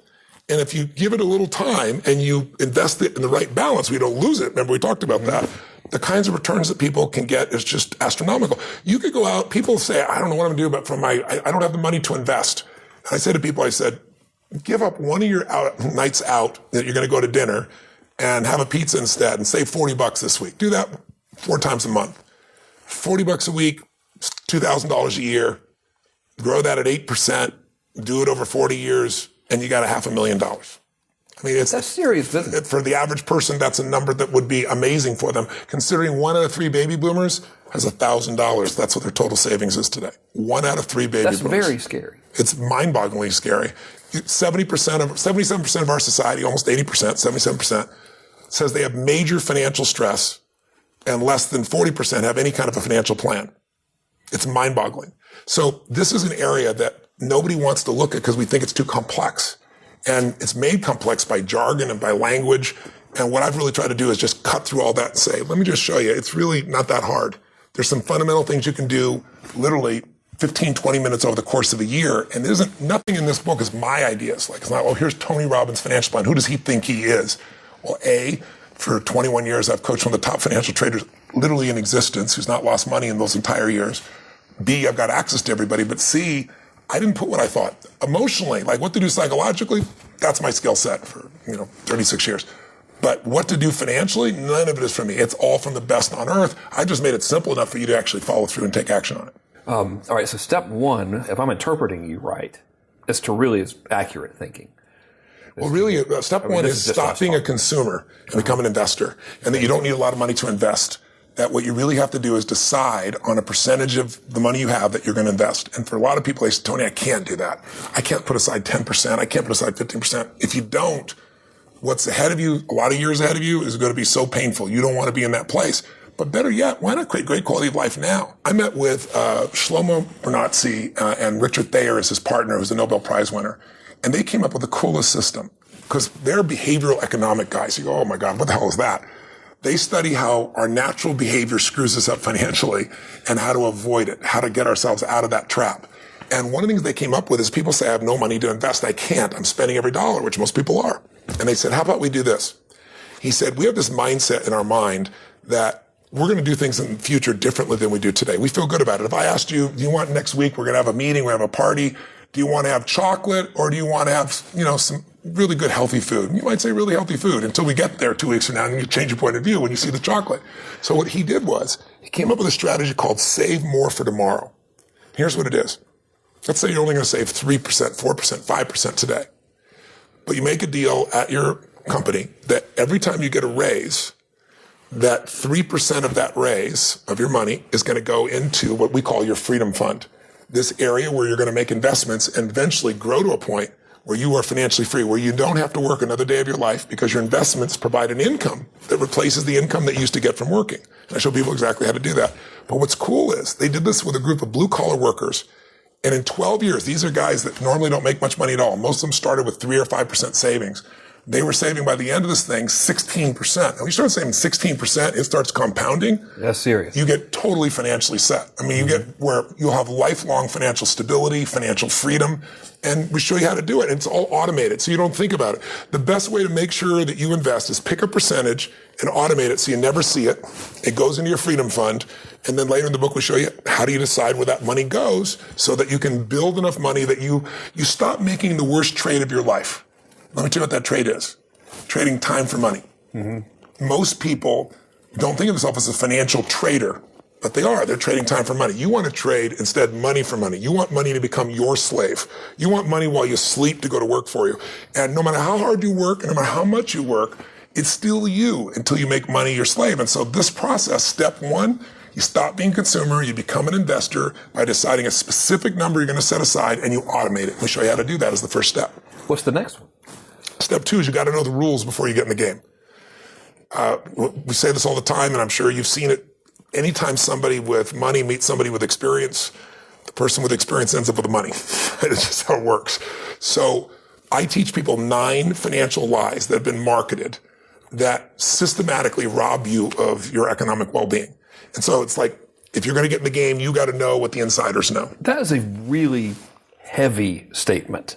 and if you give it a little time and you invest it in the right balance, we don't lose it. Remember, we talked about that. The kinds of returns that people can get is just astronomical. You could go out, people say, I don't know what I'm going to do, but I don't have the money to invest. And I say to people, I said, give up one of your nights out that you're going to go to dinner and have a pizza instead and save $40 this week. Do that 4 times a month. $40 a week, $2,000 a year. Grow that at 8%. Do it over 40 years, and you got $500,000. I mean, that's serious business. For the average person, that's a number that would be amazing for them. Considering 1 out of 3 baby boomers has $1,000. That's what their total savings is today. 1 out of 3 baby boomers. That's very scary. It's mind-bogglingly scary. 77% of our society, almost 80%, 77%, says they have major financial stress and less than 40% have any kind of a financial plan. It's mind-boggling. So this is an area that nobody wants to look at because we think it's too complex. And it's made complex by jargon and by language. And what I've really tried to do is just cut through all that and say, let me just show you, it's really not that hard. There's some fundamental things you can do literally 15, 20 minutes over the course of a year. And nothing in this book is my ideas. Like, it's not, well, here's Tony Robbins' financial plan. Who does he think he is? Well, for 21 years, I've coached one of the top financial traders literally in existence who's not lost money in those entire years. B, I've got access to everybody. But C, I didn't put what I thought. Emotionally, like what to do psychologically, that's my skill set for, 36 years. But what to do financially, none of it is from me. It's all from the best on earth. I just made it simple enough for you to actually follow through and take action on it. All right, so step one, if I'm interpreting you right, is accurate thinking. Well, really, step one is stop being a consumer and become an investor, and that you don't need a lot of money to invest. That what you really have to do is decide on a percentage of the money you have that you're going to invest. And for a lot of people, they say, Tony, I can't do that. I can't put aside 10%. I can't put aside 15%. If you don't, what's ahead of you, a lot of years ahead of you, is going to be so painful. You don't want to be in that place. But better yet, why not create great quality of life now? I met with Shlomo Bernatzi and Richard Thayer as his partner, who's a Nobel Prize winner. And they came up with the coolest system because they're behavioral economic guys. You go, oh my God, what the hell is that? They study how our natural behavior screws us up financially and how to avoid it, how to get ourselves out of that trap. And one of the things they came up with is people say, I have no money to invest. I can't. I'm spending every dollar, which most people are. And they said, how about we do this? He said, we have this mindset in our mind that we're going to do things in the future differently than we do today. We feel good about it. If I asked you, do you want next week, we're going to have a meeting, we're going to have a party. Do you want to have chocolate or do you want to have, some really good healthy food? And you might say really healthy food until we get there 2 weeks from now and you change your point of view when you see the chocolate. So what he did was he came up with a strategy called save more for tomorrow. Here's what it is. Let's say you're only going to save 3%, 4%, 5% today. But you make a deal at your company that every time you get a raise, that 3% of that raise of your money is going to go into what we call your freedom fund. This area where you're going to make investments and eventually grow to a point where you are financially free, where you don't have to work another day of your life because your investments provide an income that replaces the income that you used to get from working. And I show people exactly how to do that. But what's cool is they did this with a group of blue-collar workers. And in 12 years, these are guys that normally don't make much money at all. Most of them started with 3 or 5% savings. They were saving by the end of this thing 16%. Now, when you start saving 16%, it starts compounding. That's serious. You get totally financially set. I mean, you get where you'll have lifelong financial stability, financial freedom, and we show you how to do it. And it's all automated, so you don't think about it. The best way to make sure that you invest is pick a percentage and automate it so you never see it. It goes into your freedom fund, and then later in the book we show you how do you decide where that money goes so that you can build enough money that you stop making the worst trade of your life. Let me tell you what that trade is. Trading time for money. Mm-hmm. Most people don't think of themselves as a financial trader, but they are. They're trading time for money. You want to trade instead money for money. You want money to become your slave. You want money while you sleep to go to work for you. And no matter how hard you work, and no matter how much you work, it's still you until you make money your slave. And so this process, step one, you stop being a consumer, you become an investor by deciding a specific number you're going to set aside, and you automate it. We'll show you how to do that as the first step. What's the next one? Step two is you got to know the rules before you get in the game. We say this all the time, and I'm sure you've seen it. Anytime somebody with money meets somebody with experience, the person with experience ends up with the money. It's just how it works. So I teach people 9 financial lies that have been marketed that systematically rob you of your economic well-being. And so it's like, if you're going to get in the game, you got to know what the insiders know. That is a really heavy statement.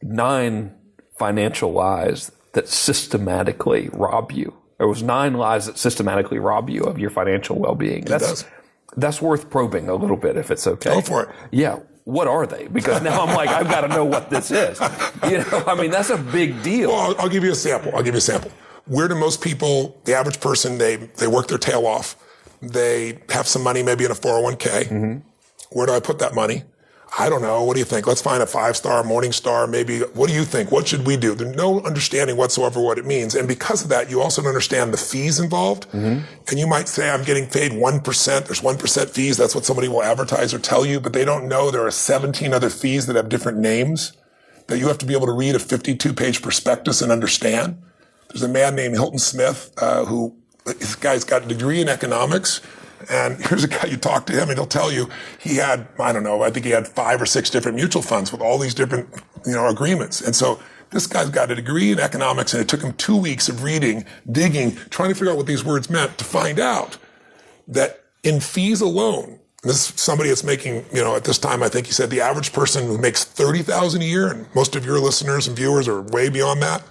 9 financial lies that systematically rob you. There was 9 lies that systematically rob you of your financial well-being. That's worth probing a little bit if it's okay. Go for it. Yeah. What are they? Because now I'm like, I've got to know what this is. That's a big deal. Well, I'll give you a sample. Where do most people, the average person, they work their tail off. They have some money maybe in a 401k. Mm-hmm. Where do I put that money? I don't know. What do you think? Let's find a 5-star, Morningstar, maybe. What do you think? What should we do? There's no understanding whatsoever what it means. And because of that, you also don't understand the fees involved. Mm-hmm. And you might say, I'm getting paid 1%. There's 1% fees. That's what somebody will advertise or tell you. But they don't know there are 17 other fees that have different names that you have to be able to read a 52-page prospectus and understand. There's a man named Hilton Smith, this guy's got a degree in economics. And here's a guy, you talk to him and he'll tell you he had, I don't know, I think he had 5 or 6 different mutual funds with all these different, agreements. And so this guy's got a degree in economics, and it took him 2 weeks of reading, digging, trying to figure out what these words meant to find out that in fees alone, this is somebody that's making, at this time, I think he said the average person who makes $30,000 a year, and most of your listeners and viewers are way beyond that,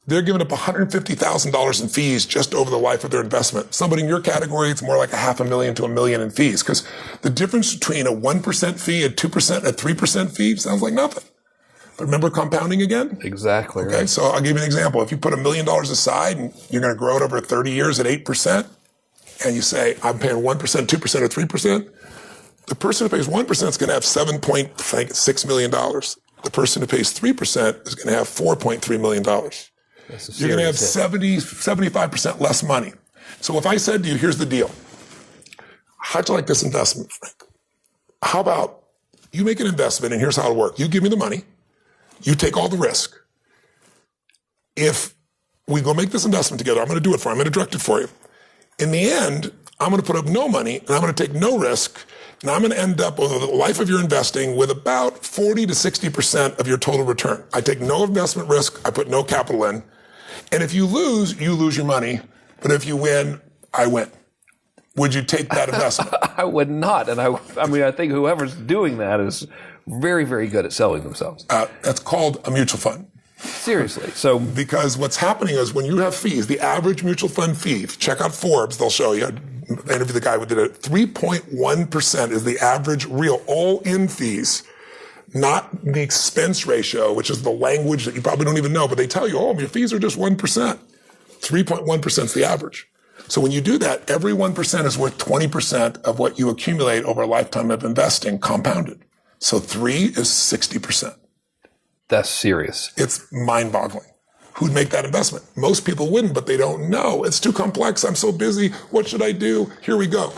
they're giving up $150,000 in fees just over the life of their investment. Somebody in your category, it's more like $500,000 to $1 million in fees, because the difference between a 1% fee, a 2%, and a 3% fee sounds like nothing. But remember compounding again? Exactly. Okay, right. so I'll give you an example. If you put $1 million aside and you're going to grow it over 30 years at 8%, and you say, I'm paying 1%, 2%, or 3%, the person who pays 1% is going to have $7.6 million. The person who pays 3% is going to have $4.3 million. You're going to have 75% less money. So if I said to you, here's the deal. How'd you like this investment, Frank? How about you make an investment, and here's how it'll work. You give me the money. You take all the risk. If we go make this investment together, I'm going to do it for you. I'm going to direct it for you. In the end, I'm going to put up no money, and I'm going to take no risk, and I'm going to end up over the life of your investing with about 40 to 60% of your total return. I take no investment risk. I put no capital in. And if you lose your money. But if you win, I win. Would you take that investment? I would not. And I think whoever's doing that is very, very good at selling themselves. That's called a mutual fund. Seriously. So, because what's happening is when you have fees, the average mutual fund fee, if you check out Forbes, they'll show you. I interviewed the guy who did it. 3.1% is the average real all-in fees, not the expense ratio, which is the language that you probably don't even know, but they tell you, your fees are just 1%. 3.1% is the average. So when you do that, every 1% is worth 20% of what you accumulate over a lifetime of investing compounded. So 3 is 60%. That's serious. It's mind-boggling. Who'd make that investment? Most people wouldn't, but they don't know. It's too complex. I'm so busy. What should I do? Here we go.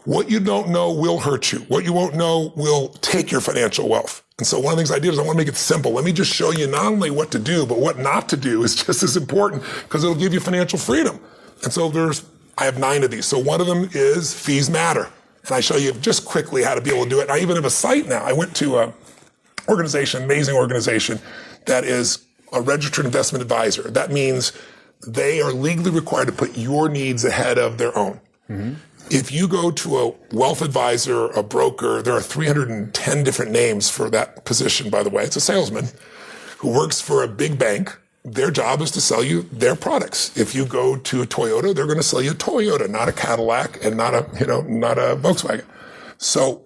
What you don't know will hurt you. What you won't know will take your financial wealth. And so one of the things I did is I want to make it simple. Let me just show you not only what to do, but what not to do is just as important, because it'll give you financial freedom. And so I have 9 of these. So one of them is fees matter. And I show you just quickly how to be able to do it. And I even have a site now. I went to an organization, amazing organization, that is a registered investment advisor. That means they are legally required to put your needs ahead of their own. Mm-hmm. If you go to a wealth advisor, a broker, there are 310 different names for that position, by the way. It's a salesman who works for a big bank. Their job is to sell you their products. If you go to a Toyota, they're going to sell you a Toyota, not a Cadillac and not a Volkswagen. So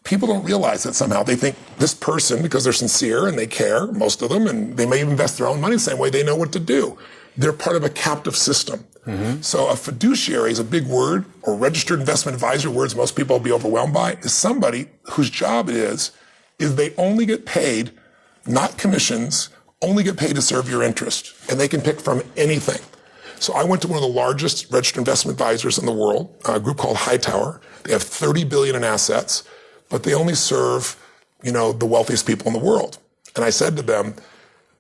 people don't realize that somehow. They think this person, because they're sincere and they care, most of them, and they may even invest their own money the same way, they know what to do. They're part of a captive system. Mm-hmm. So a fiduciary is a big word, or registered investment advisor, words most people will be overwhelmed by, is somebody whose job it is they only get paid, not commissions, only get paid to serve your interest. And they can pick from anything. So I went to one of the largest registered investment advisors in the world, a group called Hightower. They have $30 billion in assets, but they only serve, the wealthiest people in the world. And I said to them,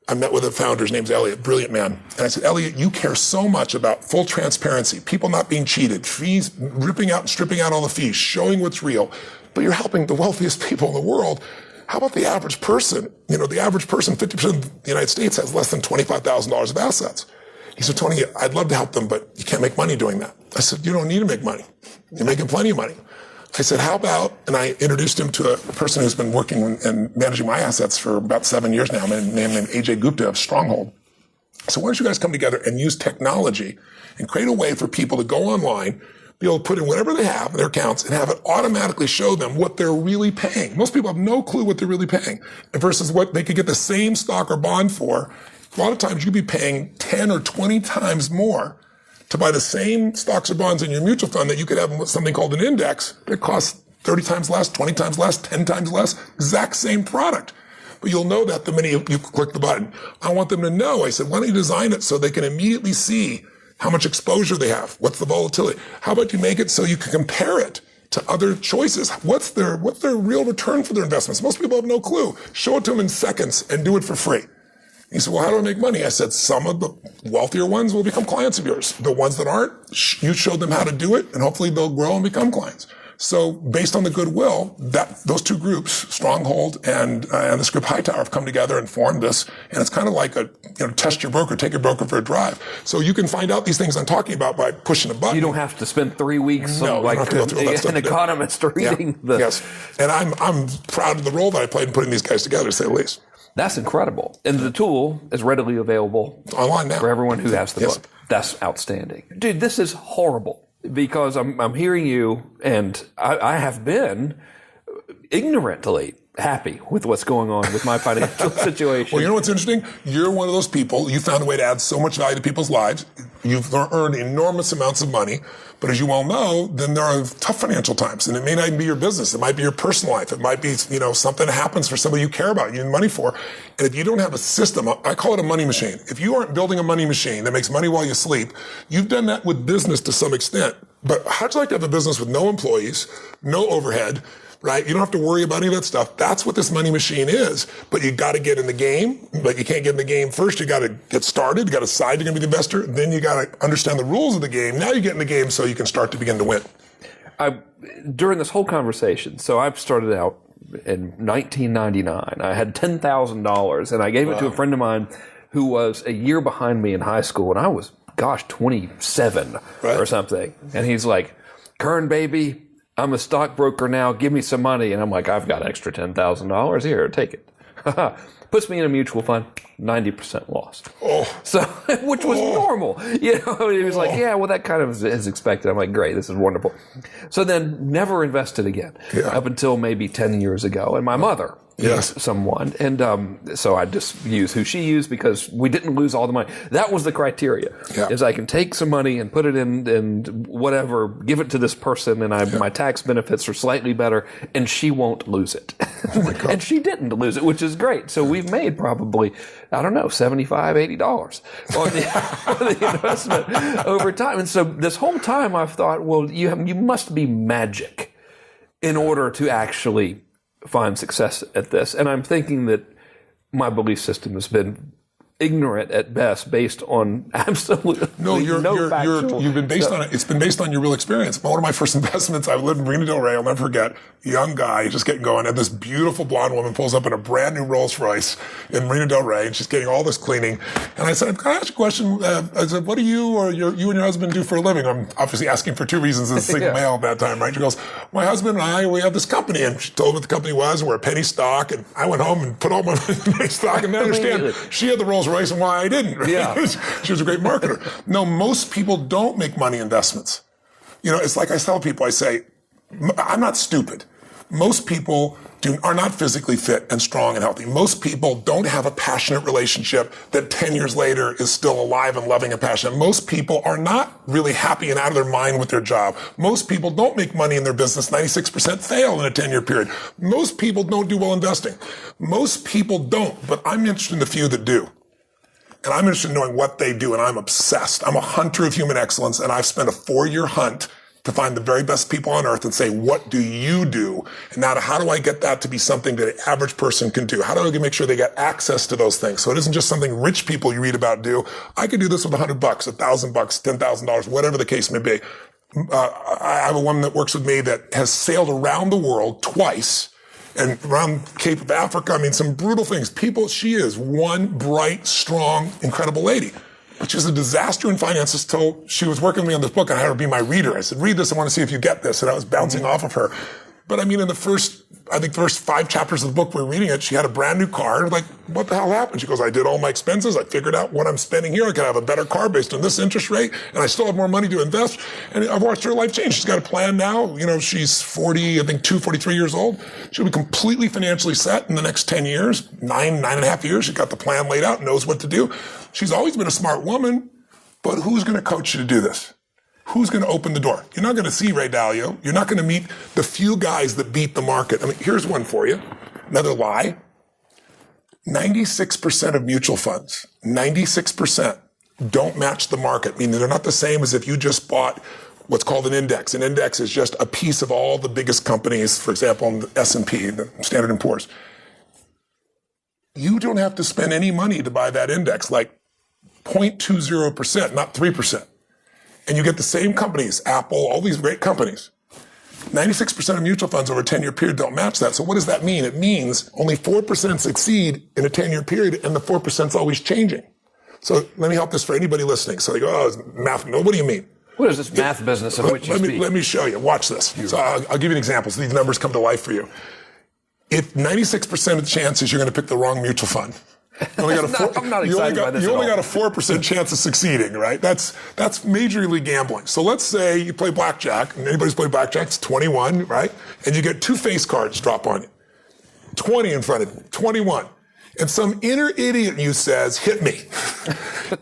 I met with the founder, his name's Elliot, brilliant man. And I said, Elliot, you care so much about full transparency, people not being cheated, fees, ripping out and stripping out all the fees, showing what's real, but you're helping the wealthiest people in the world. How about the average person? The average person, 50% of the United States has less than $25,000 of assets. He said, Tony, I'd love to help them, but you can't make money doing that. I said, you don't need to make money. You're making plenty of money. I said, how about, and I introduced him to a person who's been working and managing my assets for about 7 years now, a man named AJ Gupta of Stronghold. So why don't you guys come together and use technology and create a way for people to go online, be able to put in whatever they have in their accounts and have it automatically show them what they're really paying. Most people have no clue what they're really paying versus what they could get the same stock or bond for. A lot of times you'd be paying 10 or 20 times more to buy the same stocks or bonds in your mutual fund that you could have in something called an index that costs 30 times less, 20 times less, 10 times less, exact same product. But you'll know that the minute you click the button. I want them to know. I said, why don't you design it so they can immediately see how much exposure they have? What's the volatility? How about you make it so you can compare it to other choices? What's their real return for their investments? Most people have no clue. Show it to them in seconds and do it for free. He said, well, how do I make money? I said, some of the wealthier ones will become clients of yours. The ones that aren't, you show them how to do it, and hopefully they'll grow and become clients. So based on the goodwill, those two groups, Stronghold and this group Hightower, have come together and formed this. And it's kind of like test your broker, take your broker for a drive. So you can find out these things I'm talking about by pushing a button. You don't have to spend 3 weeks an economist reading the... Yes. And I'm proud of the role that I played in putting these guys together, to say the least. That's incredible. And the tool is readily available online now for everyone who has the book. That's outstanding. Dude, this is horrible. Because I'm hearing you, and I have been ignorantly happy with what's going on with my financial situation. Well, you know what's interesting? You're one of those people. You found a way to add so much value to people's lives. You've earned enormous amounts of money. But as you well know, then there are tough financial times. And it may not even be your business. It might be your personal life. It might be, something happens for somebody you care about, you need money for. And if you don't have a system, I call it a money machine. If you aren't building a money machine that makes money while you sleep, you've done that with business to some extent. But how'd you like to have a business with no employees, no overhead, right? You don't have to worry about any of that stuff. That's what this money machine is. But you got to get in the game. But you can't get in the game first. You got to get started. You got to decide you're going to be the investor. Then you got to understand the rules of the game. Now you get in the game so you can start to begin to win. During this whole conversation, so I've started out in 1999. I had $10,000, and I gave it to a friend of mine who was a year behind me in high school, and I was, 27 or something. And he's like, Kern, baby, I'm a stockbroker now. Give me some money. And I'm like, I've got extra $10,000 here. Take it. Puts me in a mutual fund, 90% lost. So, which was normal. He was like, yeah, well, that kind of is expected. I'm like, great, this is wonderful. So then never invested again up until maybe 10 years ago. And my mother is someone. And so I just use who she used because we didn't lose all the money. That was the criteria, is I can take some money and put it in whatever, give it to this person, and my tax benefits are slightly better, and she won't lose it. And she didn't lose it, which is great. So we've made probably, I don't know, $75, $80 on the investment over time. And so this whole time I've thought, well, you must be magic in order to actually find success at this. And I'm thinking that my belief system has been ignorant at best, based on absolutely you've been based on it. It's been based on your real experience. One of my first investments, I lived in Marina Del Rey. I'll never forget. Young guy, just getting going, and this beautiful blonde woman pulls up in a brand new Rolls Royce in Marina Del Rey, and she's getting all this cleaning. And I said, "Can I ask you a question?" I said, "What do you and your husband do for a living?" I'm obviously asking for two reasons as a single male at that time, right? She goes, "My husband and I, we have this company," and she told me what the company was, and we're a penny stock. And I went home and put all my money in the penny stock, and I understand she had the Rolls Royce and why I didn't. Right? Yeah. She was a great marketer. No, most people don't make money investments. It's like I tell people, I say, I'm not stupid. Most people are not physically fit and strong and healthy. Most people don't have a passionate relationship that 10 years later is still alive and loving and passionate. Most people are not really happy and out of their mind with their job. Most people don't make money in their business. 96% fail in a 10-year period. Most people don't do well investing. Most people don't, but I'm interested in the few that do. And I'm interested in knowing what they do, and I'm obsessed. I'm a hunter of human excellence, and I've spent a 4-year hunt to find the very best people on earth and say, what do you do? And now how do I get that to be something that an average person can do? How do I make sure they get access to those things? So it isn't just something rich people you read about do. I could do this with $100, $1,000, $10,000, whatever the case may be. I have a woman that works with me that has sailed around the world twice and around Cape of Africa. I mean, some brutal things. She is one bright, strong, incredible lady. But she was a disaster in finances till she was working with me on this book, and I had her be my reader. I said, read this, I want to see if you get this. And I was bouncing off of her. But I mean, in the first 5 chapters of the book, we're reading it, she had a brand new car. And like, what the hell happened? She goes, I did all my expenses. I figured out what I'm spending here. I could have a better car based on this interest rate, and I still have more money to invest. And I've watched her life change. She's got a plan now. She's 43 years old. She'll be completely financially set in the next 10 years, 9.5 years. She's got the plan laid out, knows what to do. She's always been a smart woman, but who's going to coach you to do this? Who's going to open the door? You're not going to see Ray Dalio. You're not going to meet the few guys that beat the market. I mean, here's one for you. Another lie. 96% of mutual funds, 96% don't match the market, meaning they're not the same as if you just bought what's called an index. An index is just a piece of all the biggest companies, for example, in the S&P, the Standard & Poor's. you don't have to spend any money to buy that index, like 0.20%, not 3%. And you get the same companies, Apple, all these great companies. 96% of mutual funds over a 10-year period don't match that. So what does that mean? It means only 4% succeed in a 10-year period, and the 4% is always changing. So let me help this for anybody listening. So they go, oh, it's math. No, what do you mean? What is this math business of which you speak? Let me show you. Watch this. So I'll give you an example so these numbers come to life for you. If 96% of the chances you're going to pick the wrong mutual fund, you only got a 4% chance of succeeding, right? That's majorly gambling. So let's say you play blackjack, and anybody's played blackjack, it's 21, right? And you get 2 face cards drop on you. 20 in front of you, 21. And some inner idiot in you says, hit me.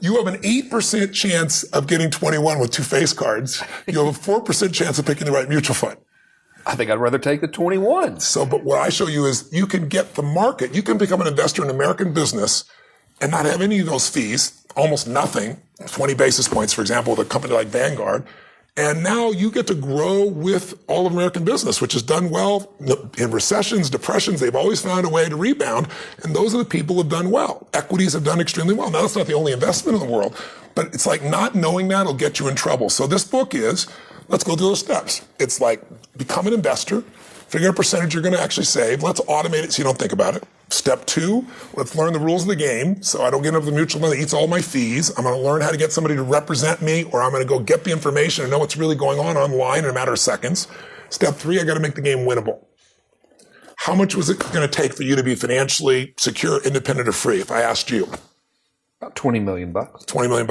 You have an 8% chance of getting 21 with 2 face cards. You have a 4% chance of picking the right mutual fund. I think I'd rather take the 21. So, but what I show you is you can get the market. You can become an investor in American business and not have any of those fees, almost nothing, 20 basis points, for example, with a company like Vanguard. And now you get to grow with all of American business, which has done well in recessions, depressions. They've always found a way to rebound. And those are the people who have done well. Equities have done extremely well. Now, that's not the only investment in the world, but it's like not knowing that will get you in trouble. So this book is, let's go through those steps. It's like become an investor, figure out a percentage you're going to actually save. Let's automate it so you don't think about it. Step 2, let's learn the rules of the game so I don't get into the mutual fund that eats all my fees. I'm going to learn how to get somebody to represent me, or I'm going to go get the information and know what's really going on online in a matter of seconds. Step 3, I got to make the game winnable. How much was it going to take for you to be financially secure, independent, or free if I asked you? About $20 million. $20 million.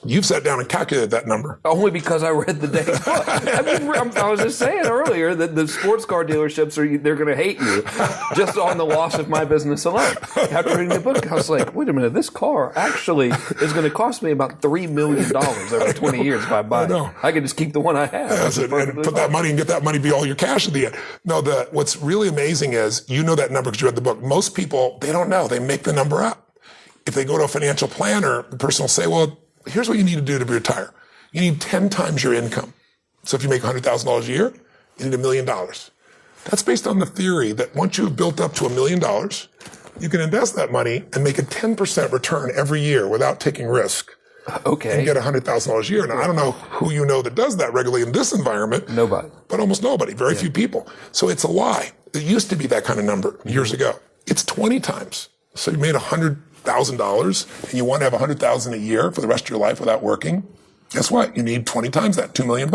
You've sat down and calculated that number. Only because I read the dang book. I was just saying earlier that the sports car dealerships they're going to hate you just on the loss of my business alone. After reading the book, I was like, wait a minute, this car actually is going to cost me about $3 million over 20 years if I buy it. I can just keep the one I have. Yes, and put that money and get that money be all your cash at the end. No, what's really amazing is you know that number because you read the book. Most people, they don't know. They make the number up. If they go to a financial planner, the person will say, well, here's what you need to do to retire. You need 10 times your income. So if you make $100,000 a year, you need $1 million. That's based on the theory that once you've built up to $1 million, you can invest that money and make a 10% return every year without taking risk. Okay. And get $100,000 a year. Now, I don't know who you know that does that regularly in this environment. Nobody. But almost nobody. Very few people. So it's a lie. It used to be that kind of number years ago. It's 20 times. So you made $100,000 and you want to have $100,000 a year for the rest of your life without working. Guess what? You need 20 times that, $2 million.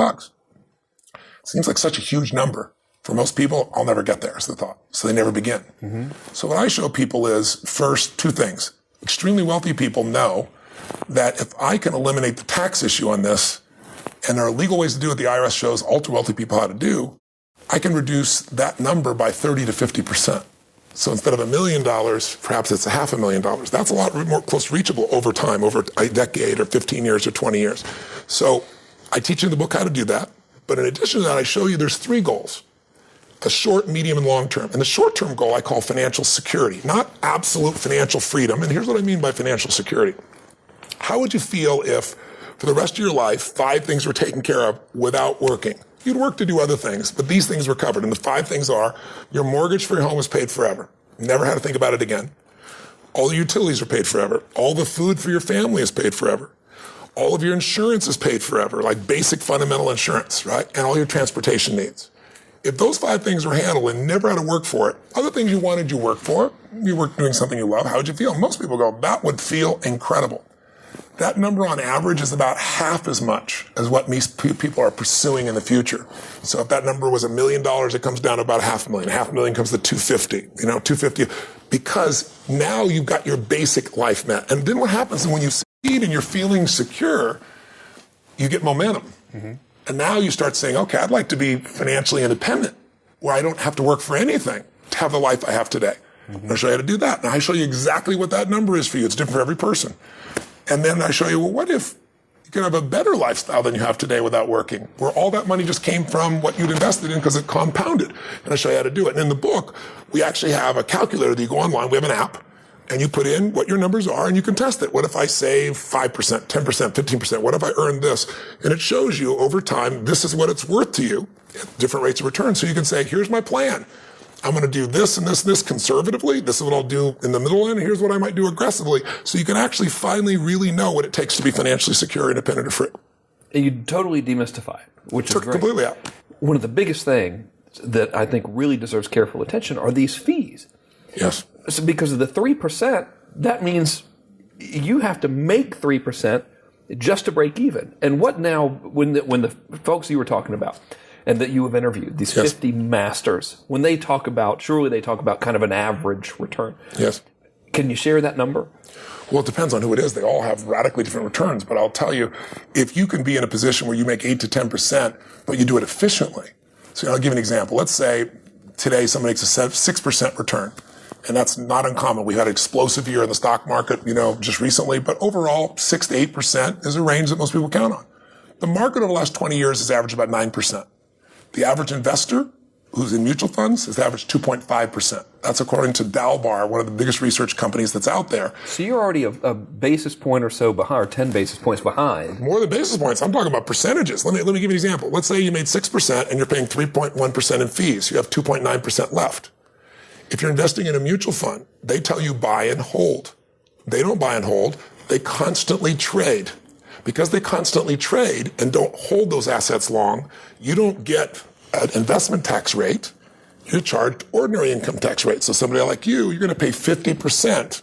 Seems like such a huge number. For most people, I'll never get there is the thought. So they never begin. Mm-hmm. So what I show people is first 2 things. Extremely wealthy people know that if I can eliminate the tax issue on this, and there are legal ways to do it the IRS shows ultra wealthy people how to do, I can reduce that number by 30 to 50%. So instead of $1 million, perhaps it's $500,000. That's a lot more close reachable over time, over a decade or 15 years or 20 years. So I teach in the book how to do that. But in addition to that, I show you there's 3 goals. A short, medium, and long term. And the short-term goal I call financial security, not absolute financial freedom. And here's what I mean by financial security. How would you feel if, for the rest of your life, 5 things were taken care of without working? You'd work to do other things, but these things were covered. And the 5 things are, your mortgage for your home is paid forever. Never had to think about it again. All the utilities are paid forever. All the food for your family is paid forever. All of your insurance is paid forever, like basic fundamental insurance, right? And all your transportation needs. If those 5 things were handled and never had to work for it, other things you wanted you work for, you were doing something you love, how would you feel? Most people go, that would feel incredible. That number on average is about half as much as what people are pursuing in the future. So if that number was $1 million, it comes down to about $500,000. $500,000 comes to $250,000, $250,000, because now you've got your basic life met. And then what happens is when you succeed and you're feeling secure, you get momentum. Mm-hmm. And now you start saying, okay, I'd like to be financially independent, where I don't have to work for anything to have the life I have today. Mm-hmm. I'll show you how to do that. And I show you exactly what that number is for you. It's different for every person. And then I show you, well, what if you can have a better lifestyle than you have today without working, where all that money just came from what you'd invested in because it compounded. And I show you how to do it. And in the book, we actually have a calculator that you go online. We have an app. And you put in what your numbers are and you can test it. What if I save 5%, 10%, 15%? What if I earn this? And it shows you over time, this is what it's worth to you at different rates of return. So you can say, here's my plan. I'm going to do this and this and this conservatively. This is what I'll do in the middle end. Here's what I might do aggressively. So you can actually finally really know what it takes to be financially secure, independent, and free. And you totally demystify it, which is great. Completely out. One of the biggest things that I think really deserves careful attention are these fees. Yes. So because of the 3%, that means you have to make 3% just to break even. And what now, when the folks you were talking about and that you have interviewed, these 50 masters, when they talk about, surely they talk about kind of an average return. Yes. Can you share that number? Well, it depends on who it is. They all have radically different returns. But I'll tell you, if you can be in a position where you make 8 to 10%, but you do it efficiently. So I'll give you an example. Let's say today someone makes a 6% return. And that's not uncommon. We had an explosive year in the stock market, just recently. But overall, 6 to 8% is a range that most people count on. The market over the last 20 years has averaged about 9%. The average investor who's in mutual funds has averaged 2.5%. That's according to Dalbar, one of the biggest research companies that's out there. So you're already a basis point or so behind, or 10 basis points behind. More than basis points. I'm talking about percentages. Let me give you an example. Let's say you made 6% and you're paying 3.1% in fees. You have 2.9% left. If you're investing in a mutual fund, they tell you buy and hold. They don't buy and hold. They constantly trade. Because they constantly trade and don't hold those assets long, you don't get an investment tax rate. You're charged ordinary income tax rate. So somebody like you're going to pay 50%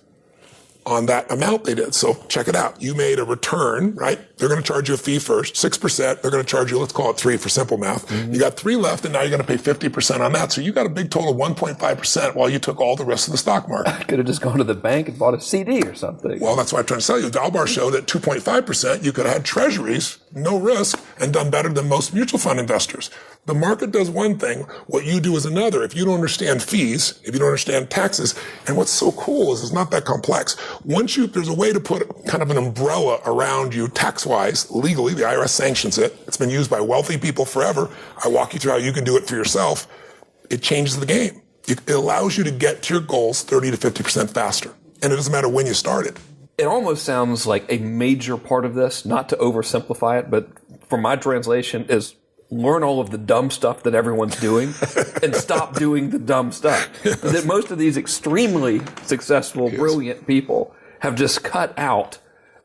on that amount they did. So check it out. You made a return, right? They're going to charge you a fee first, 6%. They're going to charge you, let's call it 3 for simple math. Mm-hmm. You got 3 left, and now you're going to pay 50% on that. So you got a big total of 1.5% while you took all the rest of the stock market. I could have just gone to the bank and bought a CD or something. Well, that's what I'm trying to tell you. Dalbar showed that 2.5%, you could have had treasuries, no risk, and done better than most mutual fund investors. The market does one thing, what you do is another. If you don't understand fees, if you don't understand taxes, and what's so cool is it's not that complex. There's a way to put kind of an umbrella around you tax-wise, legally, the IRS sanctions it. It's been used by wealthy people forever. I walk you through how you can do it for yourself. It changes the game. It allows you to get to your goals 30 to 50% faster. And it doesn't matter when you started. It almost sounds like a major part of this, not to oversimplify it, but from my translation is learn all of the dumb stuff that everyone's doing and stop doing the dumb stuff. Yes. That most of these extremely successful, brilliant people have just cut out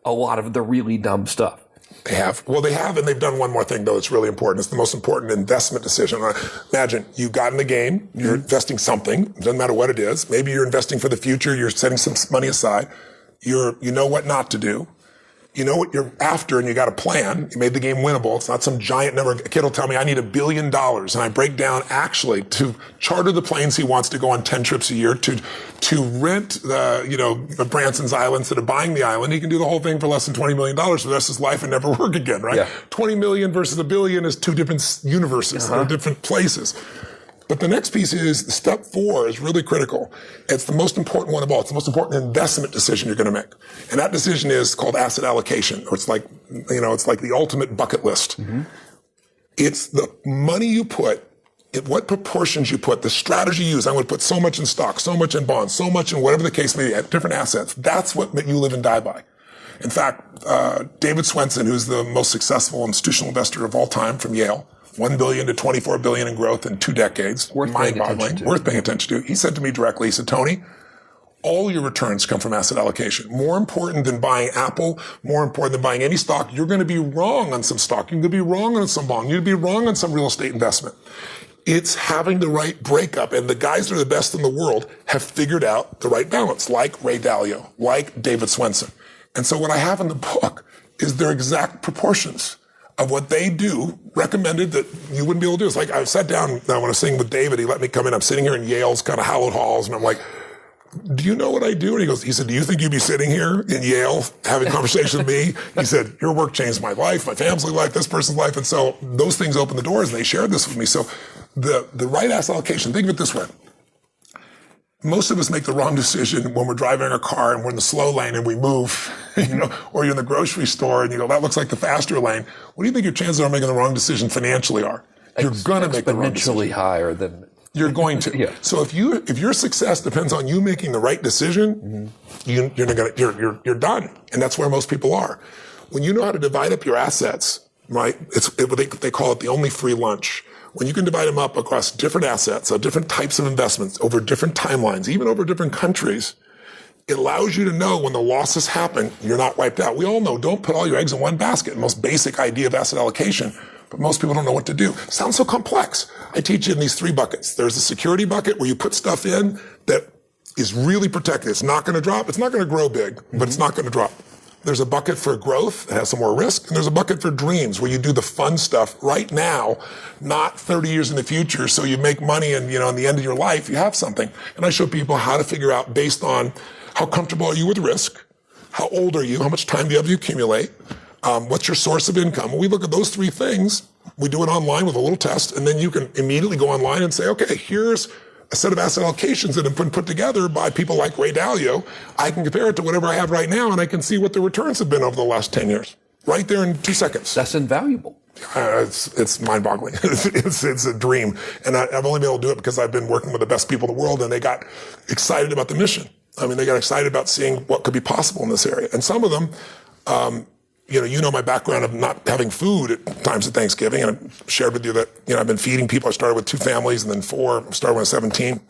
a lot of the really dumb stuff. They have. Well, they have, and they've done one more thing, though. It's really important. It's the most important investment decision. Imagine you got in the game. You're investing something. It doesn't matter what it is. Maybe you're investing for the future. You're setting some money aside. You know what not to do. You know what you're after, and you got a plan. You made the game winnable. It's not some giant number. A kid will tell me, I need $1 billion. And I break down actually to charter the planes he wants to go on 10 trips a year, to rent the Branson's Island instead of buying the island. He can do the whole thing for less than $20 million for the rest of his life and never work again, right? Yeah. 20 million versus $1 billion is 2 different universes. They're different places. But the next piece is step 4 is really critical. It's the most important one of all. It's the most important investment decision you're going to make. And that decision is called asset allocation, or it's like the ultimate bucket list. Mm-hmm. It's the money you put, what proportions you put, the strategy you use. I'm going to put so much in stock, so much in bonds, so much in whatever the case may be, different assets. That's what you live and die by. In fact, David Swensen, who's the most successful institutional investor of all time from Yale, $1 billion to $24 billion in growth in 2 decades. Mind-boggling. Worth paying attention to. He said to me directly, he said, Tony, all your returns come from asset allocation. More important than buying Apple, more important than buying any stock, you're going to be wrong on some stock. You're going to be wrong on some bond. You're going to be wrong on some real estate investment. It's having the right breakup. And the guys that are the best in the world have figured out the right balance, like Ray Dalio, like David Swensen. And so what I have in the book is their exact proportions of what they do, recommended that you wouldn't be able to do. It's like I sat down when I was sitting with David, he let me come in. I'm sitting here in Yale's kind of hallowed halls, and I'm like, do you know what I do? And he said, do you think you'd be sitting here in Yale having a conversation with me? He said, your work changed my life, my family's life, this person's life. And so those things opened the doors, and they shared this with me. So the right asset allocation, think of it this way. Most of us make the wrong decision when we're driving our car and we're in the slow lane and we move, or you're in the grocery store and you go, that looks like the faster lane. What do you think your chances of making the wrong decision financially are? You're going to make the wrong decision. Exponentially higher than... You're going to. Yeah. So if your success depends on you making the right decision, you're done. And that's where most people are. When you know how to divide up your assets, right? They call it the only free lunch. when you can divide them up across different assets, so different types of investments, over different timelines, even over different countries, it allows you to know when the losses happen, you're not wiped out. We all know, don't put all your eggs in one basket. The most basic idea of asset allocation, but most people don't know what to do. Sounds so complex. I teach you in these 3 buckets. There's a security bucket where you put stuff in that is really protected. It's not going to drop. It's not going to grow big, but it's not going to drop. There's a bucket for growth that has some more risk, and there's a bucket for dreams where you do the fun stuff right now, not 30 years in the future, so you make money and, in the end of your life, you have something. And I show people how to figure out based on how comfortable are you with risk, how old are you, how much time do you have to accumulate, what's your source of income. When we look at those 3 things, we do it online with a little test, and then you can immediately go online and say, okay, here's a set of asset allocations that have been put together by people like Ray Dalio. I can compare it to whatever I have right now, and I can see what the returns have been over the last 10 years. Right there in 2 seconds. That's invaluable. It's mind-boggling. It's a dream. And I've only been able to do it because I've been working with the best people in the world, and they got excited about the mission. I mean, they got excited about seeing what could be possible in this area. And some of them, my background of not having food at times of Thanksgiving, and I've shared with you that, I've been feeding people. I started with 2 families and then 4. I started when I was 17.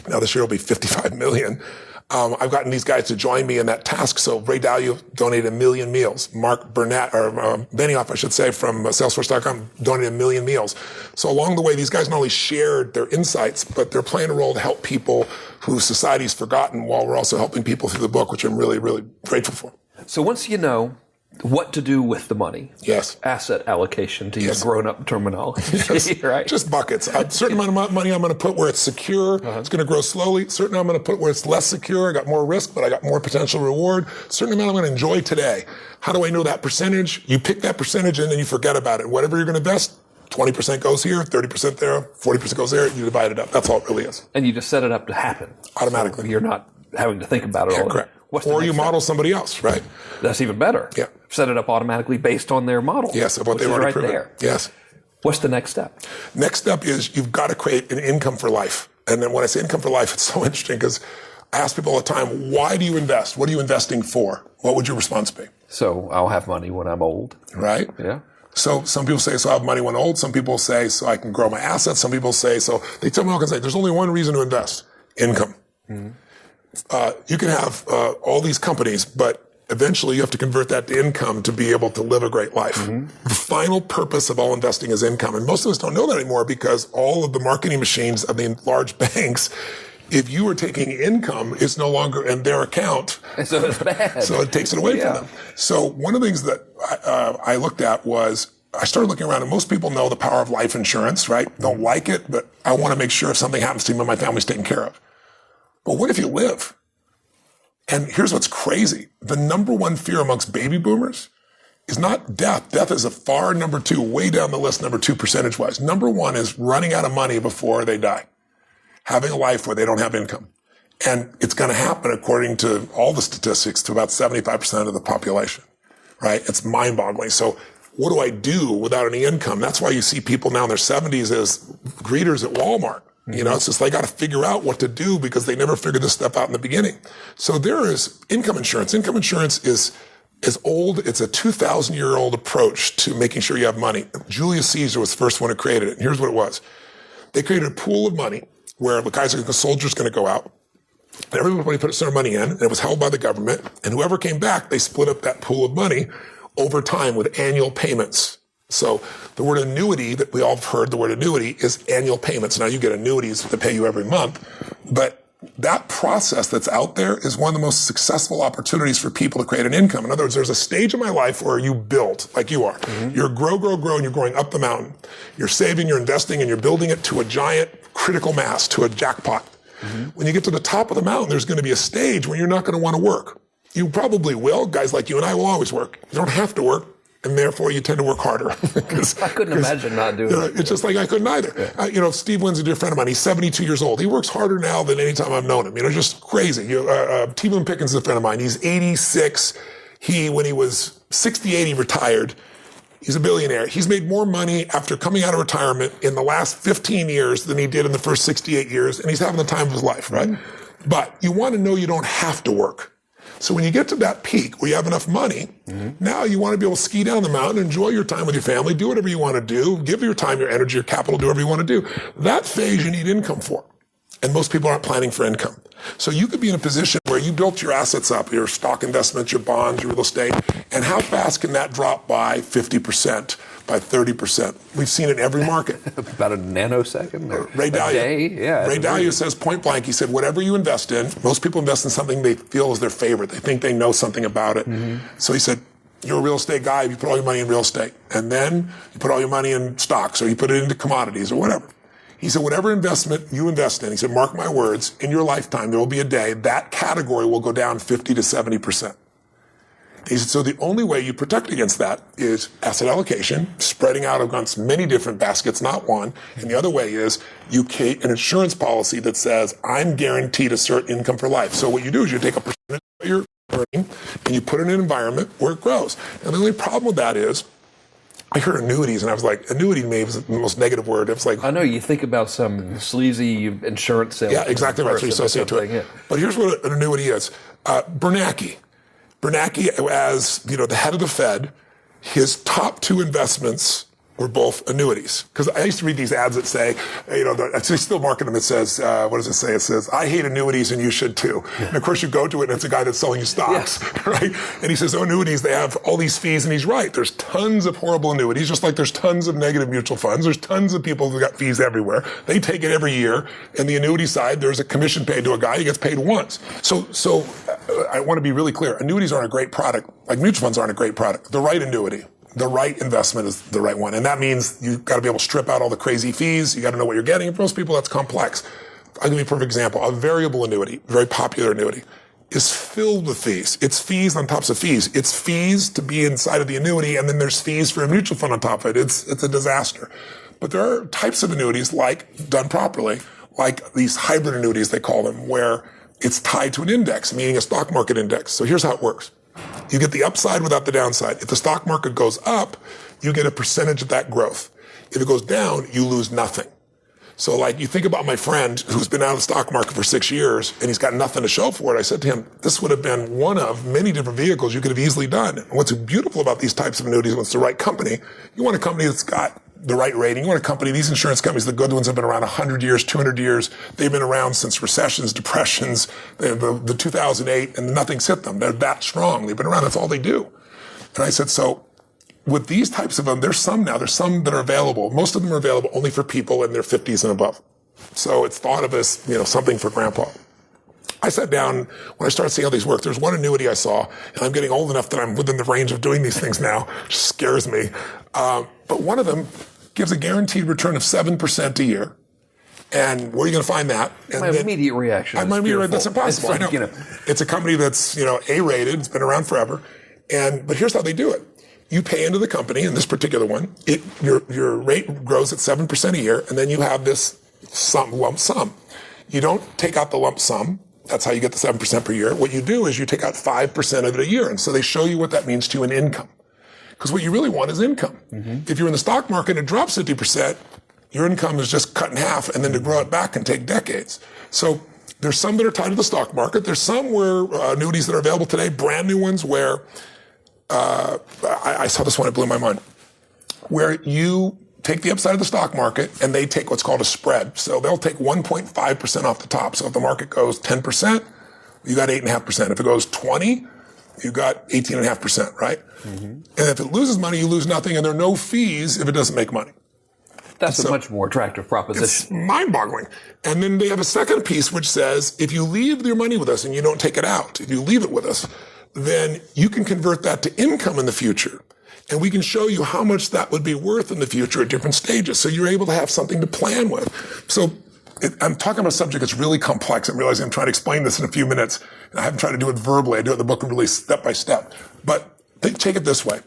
Now this year will be 55 million. I've gotten these guys to join me in that task. So Ray Dalio donated 1 million meals. Mark Burnett, or Benioff, I should say, from Salesforce.com donated 1 million meals. So along the way, these guys not only shared their insights, but they're playing a role to help people who society's forgotten, while we're also helping people through the book, which I'm really, really grateful for. So once you know what to do with the money. Yes. Asset allocation, to use grown-up terminology, yes. Right? Just buckets. A certain amount of money I'm going to put where it's secure. It's going to grow slowly. Certain amount I'm going to put where it's less secure. I got more risk, but I got more potential reward. Certain amount I'm going to enjoy today. How do I know that percentage? You pick that percentage and then you forget about it. Whatever you're going to invest, 20% goes here, 30% there, 40% goes there. You divide it up. That's all it really is. And you just set it up to happen. Automatically. So you're not having to think about it all. Correct. Or you model somebody else, right? That's even better. Yeah. Set it up automatically based on their model. Yes, of what they've already proven. There. Yes. What's the next step? Next step is you've got to create an income for life. And then when I say income for life, it's so interesting because I ask people all the time, why do you invest? What are you investing for? What would your response be? So I'll have money when I'm old. Right? Yeah. So some people say, so I'll have money when old. Some people say, so I can grow my assets. Some people say, so they tell me all kinds of things. There's only one reason to invest: income. Mm-hmm. You can have all these companies, but eventually you have to convert that to income to be able to live a great life. Mm-hmm. The final purpose of all investing is income. And most of us don't know that anymore because all of the marketing machines of the large banks, if you are taking income, it's no longer in their account. And so it's bad. So it takes it away from them. So one of the things that I looked at was, I started looking around, and most people know the power of life insurance, right? Don't like it, but I want to make sure if something happens to me, my family's taken care of. But what if you live? And here's what's crazy. The number one fear amongst baby boomers is not death. Death is a far number 2, way down the list, number 2 percentage-wise. Number 1 is running out of money before they die. Having a life where they don't have income. And it's going to happen, according to all the statistics, to about 75% of the population, right? It's mind-boggling. So what do I do without any income? That's why you see people now in their 70s as greeters at Walmart. You know, it's just they got to figure out what to do because they never figured this stuff out in the beginning. So there is income insurance. Income insurance is old. It's a 2,000-year-old approach to making sure you have money. Julius Caesar was the first one who created it. And here's what it was. They created a pool of money where the soldiers going to go out. And everybody put their money in, and it was held by the government. And whoever came back, they split up that pool of money over time with annual payments. So the word annuity that we all have heard, the word annuity is annual payments. Now you get annuities that pay you every month, but that process that's out there is one of the most successful opportunities for people to create an income. In other words, there's a stage in my life where you build like you are. Mm-hmm. You're grow, and you're going up the mountain. You're saving, you're investing, and you're building it to a giant critical mass, to a jackpot. Mm-hmm. When you get to the top of the mountain, there's going to be a stage where you're not going to want to work. You probably will. Guys like you and I will always work. You don't have to work. And therefore, you tend to work harder. I couldn't imagine not doing it. It's just like I couldn't either. Yeah. Steve Wynn's a dear friend of mine. He's 72 years old. He works harder now than any time I've known him. Just crazy. T. Boone Pickens is a friend of mine. He's 86. When he was 68, he retired. He's a billionaire. He's made more money after coming out of retirement in the last 15 years than he did in the first 68 years. And he's having the time of his life, right? Mm-hmm. But you want to know you don't have to work. So when you get to that peak where you have enough money, now you want to be able to ski down the mountain, enjoy your time with your family, do whatever you want to do, give your time, your energy, your capital, do whatever you want to do. That phase you need income for. And most people aren't planning for income. So you could be in a position where you built your assets up, your stock investments, your bonds, your real estate, and how fast can that drop by 50%, by 30%? We've seen it in every market. About a nanosecond or Ray Dalio, a day? Yeah, Ray Dalio says point blank, he said, whatever you invest in, most people invest in something they feel is their favorite. They think they know something about it. So he said, you're a real estate guy, you put all your money in real estate. And then you put all your money in stocks, or you put it into commodities, or whatever. He said, whatever investment you invest in, he said, mark my words, in your lifetime, there will be a day that category will go down 50 to 70%. He said, so the only way you protect against that is asset allocation, spreading out against many different baskets, not one. And the other way is you create an insurance policy that says, I'm guaranteed a certain income for life. So what you do is you take a percentage of your earning and you put it in an environment where it grows. And the only problem with that is, I heard annuities, and I was like, annuity maybe was the most negative word. It was like, I know you think about some sleazy insurance sales. Yeah, exactly right. So you associate to it. Yeah. But here's what an annuity is. Bernanke, as the head of the Fed, his top two investments were both annuities. Because I used to read these ads that say, they still market them. It says, what does it say? It says, I hate annuities and you should too. Yeah. And of course you go to it and it's a guy that's selling you stocks, right? And he says, annuities, they have all these fees. And he's right. There's tons of horrible annuities, just like there's tons of negative mutual funds. There's tons of people who got fees everywhere. They take it every year. And the annuity side, there's a commission paid to a guy. He gets paid once. So I want to be really clear. Annuities aren't a great product. Like mutual funds aren't a great product. The right annuity, the right investment is the right one. And that means you've got to be able to strip out all the crazy fees. You got to know what you're getting. For most people, that's complex. I'll give you a perfect example. A variable annuity, very popular annuity, is filled with fees. It's fees on top of fees. It's fees to be inside of the annuity, and then there's fees for a mutual fund on top of it. It's a disaster. But there are types of annuities, like, done properly, like these hybrid annuities, they call them, where it's tied to an index, meaning a stock market index. So here's how it works. You get the upside without the downside. If the stock market goes up, you get a percentage of that growth. If it goes down, you lose nothing. So like you think about my friend who's been out of the stock market for 6 years and he's got nothing to show for it. I said to him, this would have been one of many different vehicles you could have easily done. And what's beautiful about these types of annuities, when it's the right company, you want a company that's got the right rating. You want a company, these insurance companies, the good ones have been around 100 years, 200 years. They've been around since recessions, depressions, the 2008, and nothing's hit them. They're that strong. They've been around. That's all they do. And I said, so with these types of them, there's some that are available. Most of them are available only for people in their 50s and above. So it's thought of as, something for grandpa. I sat down when I started seeing all these work. There's one annuity I saw, and I'm getting old enough that I'm within the range of doing these things now. It just scares me. But one of them gives a guaranteed return of 7% a year. And where are you going to find that? And my immediate reaction is that's impossible. It's like, I know. It's a company that's, A-rated. It's been around forever. But here's how they do it. You pay into the company, in this particular one, your rate grows at 7% a year, and then you have this lump sum. You don't take out the lump sum. That's how you get the 7% per year. What you do is you take out 5% of it a year. And so they show you what that means to you in income. Because what you really want is income. Mm-hmm. If you're in the stock market and it drops 50%, your income is just cut in half, and then to grow it back can take decades. So there's some that are tied to the stock market. There's some where annuities that are available today, brand new ones, where I saw this one, it blew my mind, where you take the upside of the stock market and they take what's called a spread. So they'll take 1.5% off the top. So if the market goes 10%, you got 8.5%. If it goes 20%, you got 18.5%, right? Mm-hmm. And if it loses money, you lose nothing, and there are no fees if it doesn't make money. That's a much more attractive proposition. It's mind-boggling. And then they have a second piece which says, if you leave your money with us and you don't take it out, if you leave it with us, then you can convert that to income in the future. And we can show you how much that would be worth in the future at different stages. So you're able to have something to plan with. So I'm talking about a subject that's really complex. I'm realizing I'm trying to explain this in a few minutes. And I haven't tried to do it verbally. I do it in the book and really step by step. But take it this way.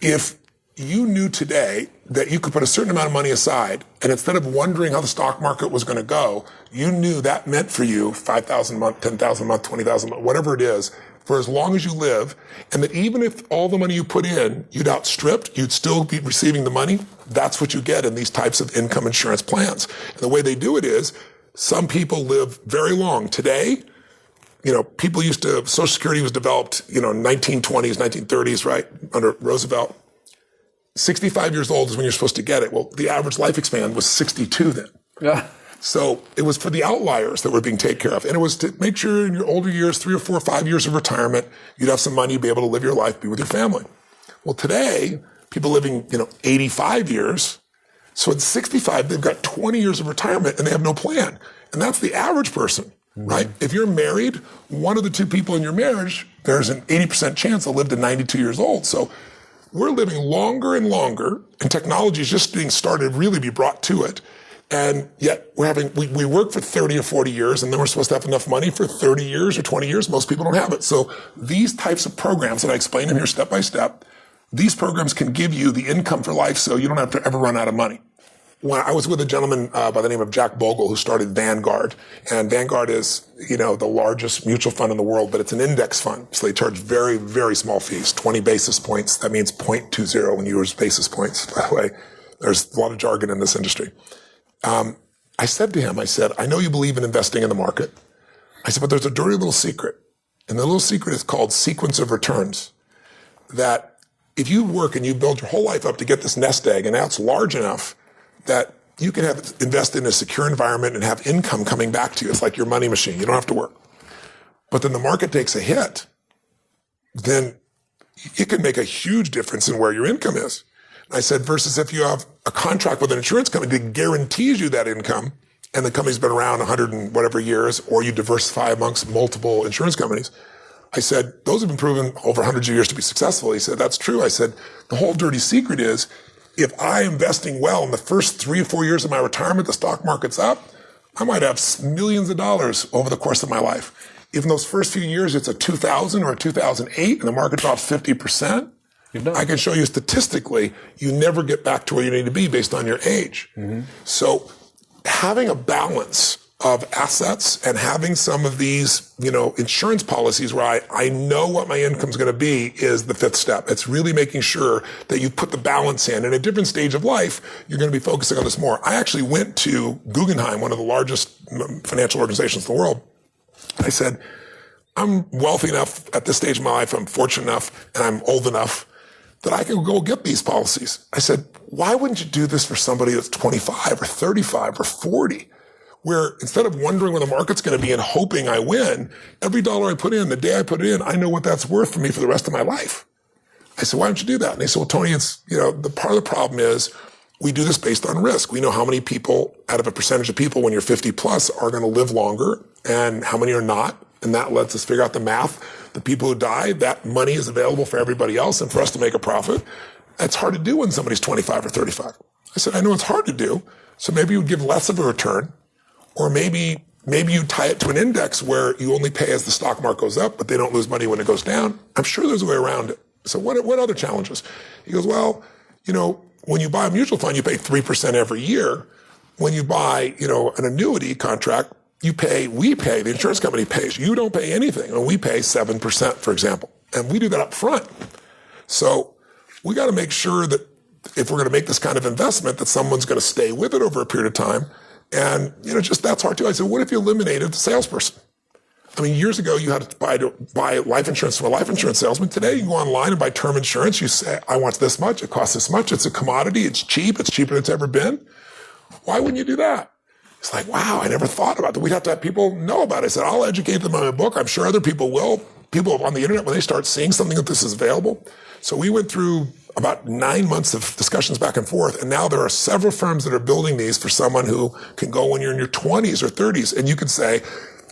If you knew today that you could put a certain amount of money aside, and instead of wondering how the stock market was going to go, you knew that meant for you $5,000 a month, $10,000 a month, $20,000 a month, whatever it is, for as long as you live, and that even if all the money you put in, you'd outstripped, you'd still be receiving the money. That's what you get in these types of income insurance plans. And the way they do it is, some people live very long. Today, people Social Security was developed, 1920s, 1930s, right? Under Roosevelt. 65 years old is when you're supposed to get it. Well, the average lifespan was 62 then. Yeah. So it was for the outliers that were being taken care of. And it was to make sure in your older years, 3 or 4 or 5 years of retirement, you'd have some money, be able to live your life, be with your family. Well, today, people living, 85 years. So at 65, they've got 20 years of retirement and they have no plan. And that's the average person, right? If you're married, one of the 2 people in your marriage, there's an 80% chance they'll live to 92 years old. So we're living longer and longer, and technology is just being started to really be brought to it. And yet we work for 30 or 40 years, and then we're supposed to have enough money for 30 years or 20 years. Most people don't have it. So these types of programs that I explain in here step by step, these programs can give you the income for life so you don't have to ever run out of money. When I was with a gentleman by the name of Jack Bogle who started Vanguard. And Vanguard is, the largest mutual fund in the world, but it's an index fund. So they charge very, very small fees, 20 basis points. That means 0.20 when you use basis points, by the way. There's a lot of jargon in this industry. I said to him, I know you believe in investing in the market. I said, but there's a dirty little secret. And the little secret is called sequence of returns. That if you work and you build your whole life up to get this nest egg, and now it's large enough that you can invest in a secure environment and have income coming back to you. It's like your money machine. You don't have to work. But then the market takes a hit. Then it can make a huge difference in where your income is. I said, versus if you have a contract with an insurance company that guarantees you that income, and the company's been around 100 and whatever years, or you diversify amongst multiple insurance companies. I said, those have been proven over hundreds of years to be successful. He said, that's true. I said, the whole dirty secret is, if I'm investing well in the first 3 or 4 years of my retirement, the stock market's up, I might have millions of dollars over the course of my life. If in those first few years it's a 2000 or a 2008 and the market drops 50%, I can show you statistically, you never get back to where you need to be based on your age. Mm-hmm. So having a balance of assets and having some of these, insurance policies where I know what my income's going to be is the 5th step. It's really making sure that you put the balance in. In a different stage of life, you're going to be focusing on this more. I actually went to Guggenheim, one of the largest financial organizations in the world. I said, I'm wealthy enough at this stage of my life, I'm fortunate enough, and I'm old enough that I can go get these policies. I said, why wouldn't you do this for somebody that's 25 or 35 or 40? Where instead of wondering where the market's going to be and hoping I win, every dollar I put in, the day I put it in, I know what that's worth for me for the rest of my life. I said, why don't you do that? And they said, well, Tony, it's, the part of the problem is we do this based on risk. We know how many people out of a percentage of people when you're 50 plus are going to live longer and how many are not. And that lets us figure out the math. The people who die, that money is available for everybody else and for us to make a profit. That's hard to do when somebody's 25 or 35. I said, I know it's hard to do. So maybe you would give less of a return. Or maybe you tie it to an index where you only pay as the stock market goes up, but they don't lose money when it goes down. I'm sure there's a way around it. So what other challenges? He goes, well, when you buy a mutual fund, you pay 3% every year. When you buy, an annuity contract, we pay, the insurance company pays. You don't pay anything. And we pay 7%, for example. And we do that up front. So we got to make sure that if we're going to make this kind of investment, that someone's going to stay with it over a period of time. And, that's hard too. I said, what if you eliminated the salesperson? I mean, years ago, you had to buy life insurance from a life insurance salesman. Today, you can go online and buy term insurance. You say, I want this much. It costs this much. It's a commodity. It's cheap. It's cheaper than it's ever been. Why wouldn't you do that? It's like, wow, I never thought about that. We'd have to have people know about it. I said, I'll educate them on my book. I'm sure other people will. People on the internet, when they start seeing something that this is available. So we went through about 9 months of discussions back and forth. And now there are several firms that are building these for someone who can go when you're in your 20s or 30s. And you could say,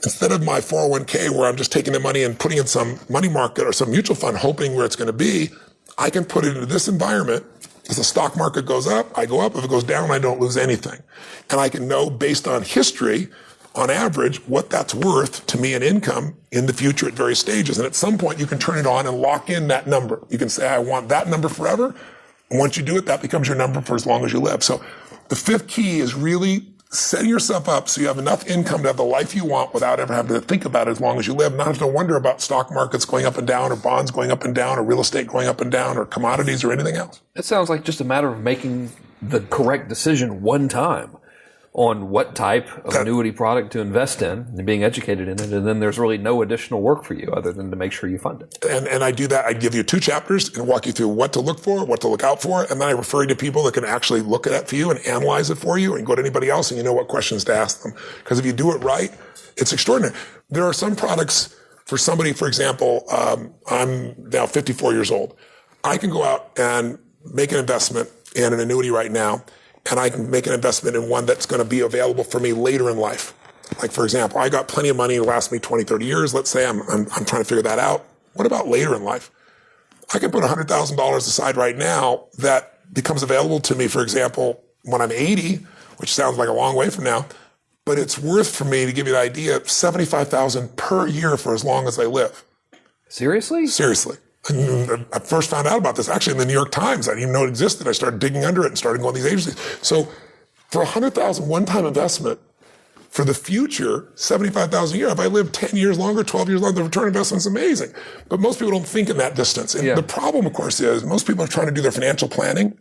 instead of my 401k where I'm just taking the money and putting it in some money market or some mutual fund, hoping where it's going to be, I can put it into this environment. As the stock market goes up, I go up. If it goes down, I don't lose anything. And I can know based on history, on average, what that's worth to me in income in the future at various stages. And at some point, you can turn it on and lock in that number. You can say, I want that number forever. And once you do it, that becomes your number for as long as you live. So the 5th key is really setting yourself up so you have enough income to have the life you want without ever having to think about it as long as you live. Not have to wonder about stock markets going up and down or bonds going up and down or real estate going up and down or commodities or anything else. It sounds like just a matter of making the correct decision one time. on what type of annuity product to invest in and being educated in it. And then there's really no additional work for you other than to make sure you fund it. And I do that. I give you 2 chapters and walk you through what to look for, what to look out for. And then I refer you to people that can actually look at it for you and analyze it for you, and go to anybody else and you know what questions to ask them. Because if you do it right, it's extraordinary. There are some products for somebody, for example, I'm now 54 years old. I can go out and make an investment in an annuity right now, and I can make an investment in one that's going to be available for me later in life. Like, for example, I got plenty of money to last me 20, 30 years. Let's say I'm trying to figure that out. What about later in life? I can put $100,000 aside right now that becomes available to me, for example, when I'm 80, which sounds like a long way from now, but it's worth for me, to give you the idea, $75,000 per year for as long as I live. Seriously? Seriously. I first found out about this actually in the New York Times. I didn't even know it existed. I started digging under it and started going to these agencies. So for $100,000 one-time investment, for the future, $75,000 a year, if I live 10 years longer, 12 years longer, the return investment is amazing. But most people don't think in that distance. And the problem, of course, is most people are trying to do their financial planning,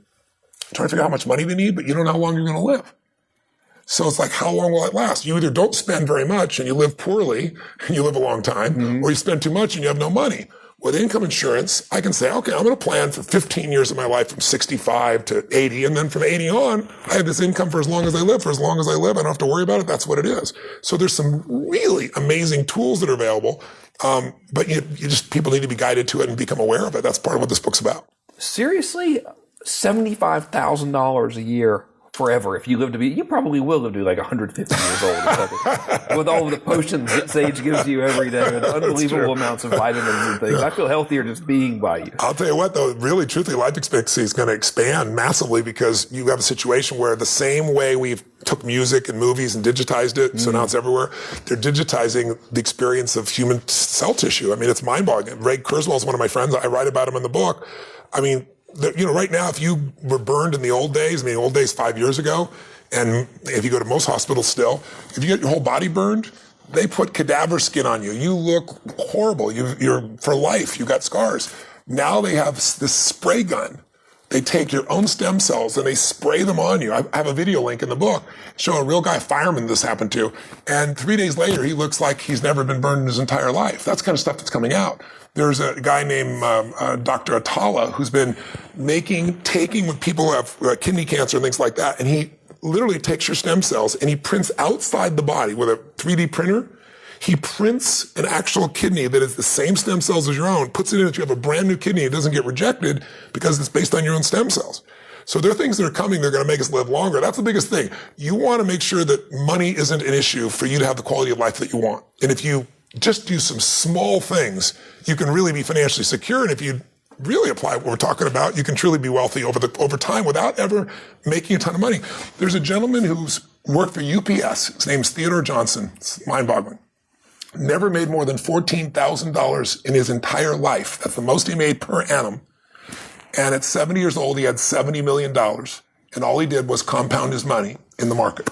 trying to figure out how much money they need, but you don't know how long you're going to live. So it's like, how long will it last? You either don't spend very much and you live poorly and you live a long time, or you spend too much and you have no money. With income insurance, I can say, okay, I'm going to plan for 15 years of my life from 65 to 80. And then from 80 on, I have this income for as long as I live. For as long as I live, I don't have to worry about it. That's what it is. So there's some really amazing tools that are available. But people need to be guided to it and become aware of it. That's part of what this book's about. Seriously? $75,000 a year forever. If you live to be, you probably will live to be like 150 years old or something. With all of the potions that Sage gives you every day, with unbelievable amounts of vitamins and things. I feel healthier just being by you. I'll tell you what, though, really, truthfully, life expectancy is going to expand massively, because you have a situation where the same way we've took music and movies and digitized it, so now it's everywhere, they're digitizing the experience of human cell tissue. I mean, it's mind-boggling. Ray Kurzweil is one of my friends. I write about him in the book. I mean, right now, if you were burned in the old days, 5 years ago, and if you go to most hospitals still, if you get your whole body burned, they put cadaver skin on you. You look horrible. You're for life. You got scars. Now they have this spray gun. They take your own stem cells and they spray them on you. I have a video link in the book showing a real guy, fireman, this happened to. And 3 days later, he looks like he's never been burned in his entire life. That's kind of stuff that's coming out. There's a guy named Dr. Atala who's been taking when people have kidney cancer and things like that, and he literally takes your stem cells and he prints outside the body with a 3D printer. He prints an actual kidney that is the same stem cells as your own, puts it in that you have a brand new kidney. It doesn't get rejected because it's based on your own stem cells. So there are things that are coming that are going to make us live longer. That's the biggest thing. You want to make sure that money isn't an issue for you to have the quality of life that you want. And if you just do some small things, you can really be financially secure. And if you really apply what we're talking about, you can truly be wealthy over time without ever making a ton of money. There's a gentleman who's worked for UPS. His name's Theodore Johnson. It's mind-boggling. Never made more than $14,000 in his entire life. That's the most he made per annum. And at 70 years old, he had $70 million. And all he did was compound his money in the market.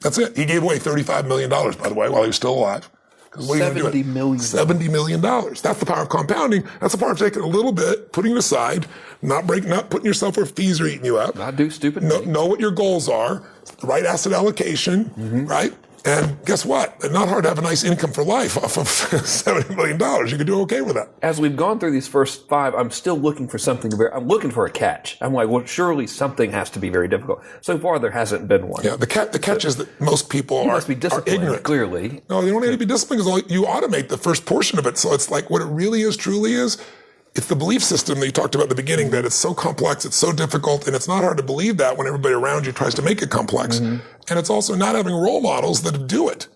That's it. He gave away $35 million, by the way, while he was still alive. $70 million. $70 million. That's the power of compounding. That's the power of taking a little bit, putting it aside, not putting yourself where fees are eating you up. Not do stupid things. Know what your goals are, the right asset allocation, right? And guess what? It's not hard to have a nice income for life off of $70 million. You can do okay with that. As we've gone through these first 5, I'm still looking for something. I'm looking for a catch. I'm like, well, surely something has to be very difficult. So far, there hasn't been one. Yeah, the catch is that most people must be disciplined, ignorant. Clearly. No, they don't need to be disciplined because you automate the first portion of it. So it's like what it really is, truly is, it's the belief system that you talked about at the beginning, that it's so complex, it's so difficult, and it's not hard to believe that when everybody around you tries to make it complex. And it's also not having role models that do it.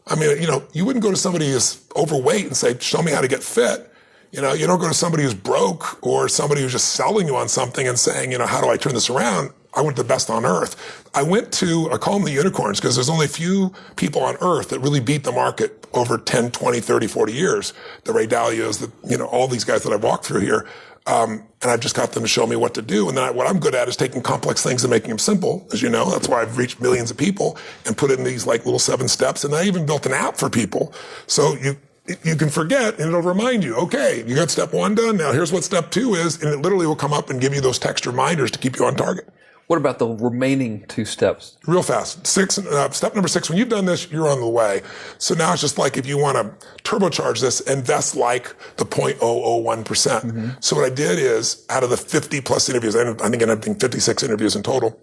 I mean, you wouldn't go to somebody who's overweight and say, show me how to get fit. You don't go to somebody who's broke or somebody who's just selling you on something and saying, how do I turn this around? I went to the best on earth. I call them the unicorns because there's only a few people on earth that really beat the market over 10, 20, 30, 40 years. The Ray Dalios, all these guys that I've walked through here. And I've just got them to show me what to do. And then what I'm good at is taking complex things and making them simple, as you know. That's why I've reached millions of people and put in these little 7 steps. And I even built an app for people. So you can forget and it'll remind you, okay, you got step 1 done. Now here's what step 2 is. And it literally will come up and give you those text reminders to keep you on target. What about the remaining 2 steps? Real fast. Step number 6, when you've done this, you're on the way. So now it's just like if you want to turbocharge this, invest like the 0.001%. So what I did is, out of the 50 plus interviews, I think I ended up doing 56 interviews in total,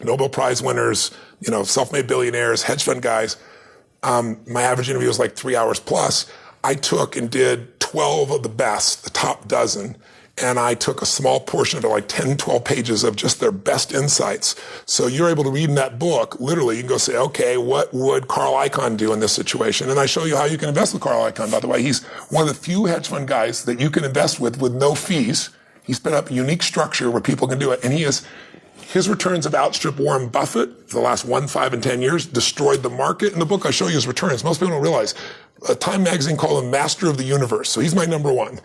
Nobel Prize winners, self-made billionaires, hedge fund guys, my average interview was like 3 hours plus. I took and did 12 of the best, the top dozen, and I took a small portion of it, like 10, 12 pages of just their best insights. So you're able to read in that book, literally, you can go say, okay, what would Carl Icahn do in this situation? And I show you how you can invest with Carl Icahn. By the way, he's one of the few hedge fund guys that you can invest with no fees. He's put up a unique structure where people can do it. And his returns have outstripped Warren Buffett for the last 1, 5, and 10 years, destroyed the market. In the book, I show you his returns. Most people don't realize. Time magazine called him Master of the Universe. So he's my number one.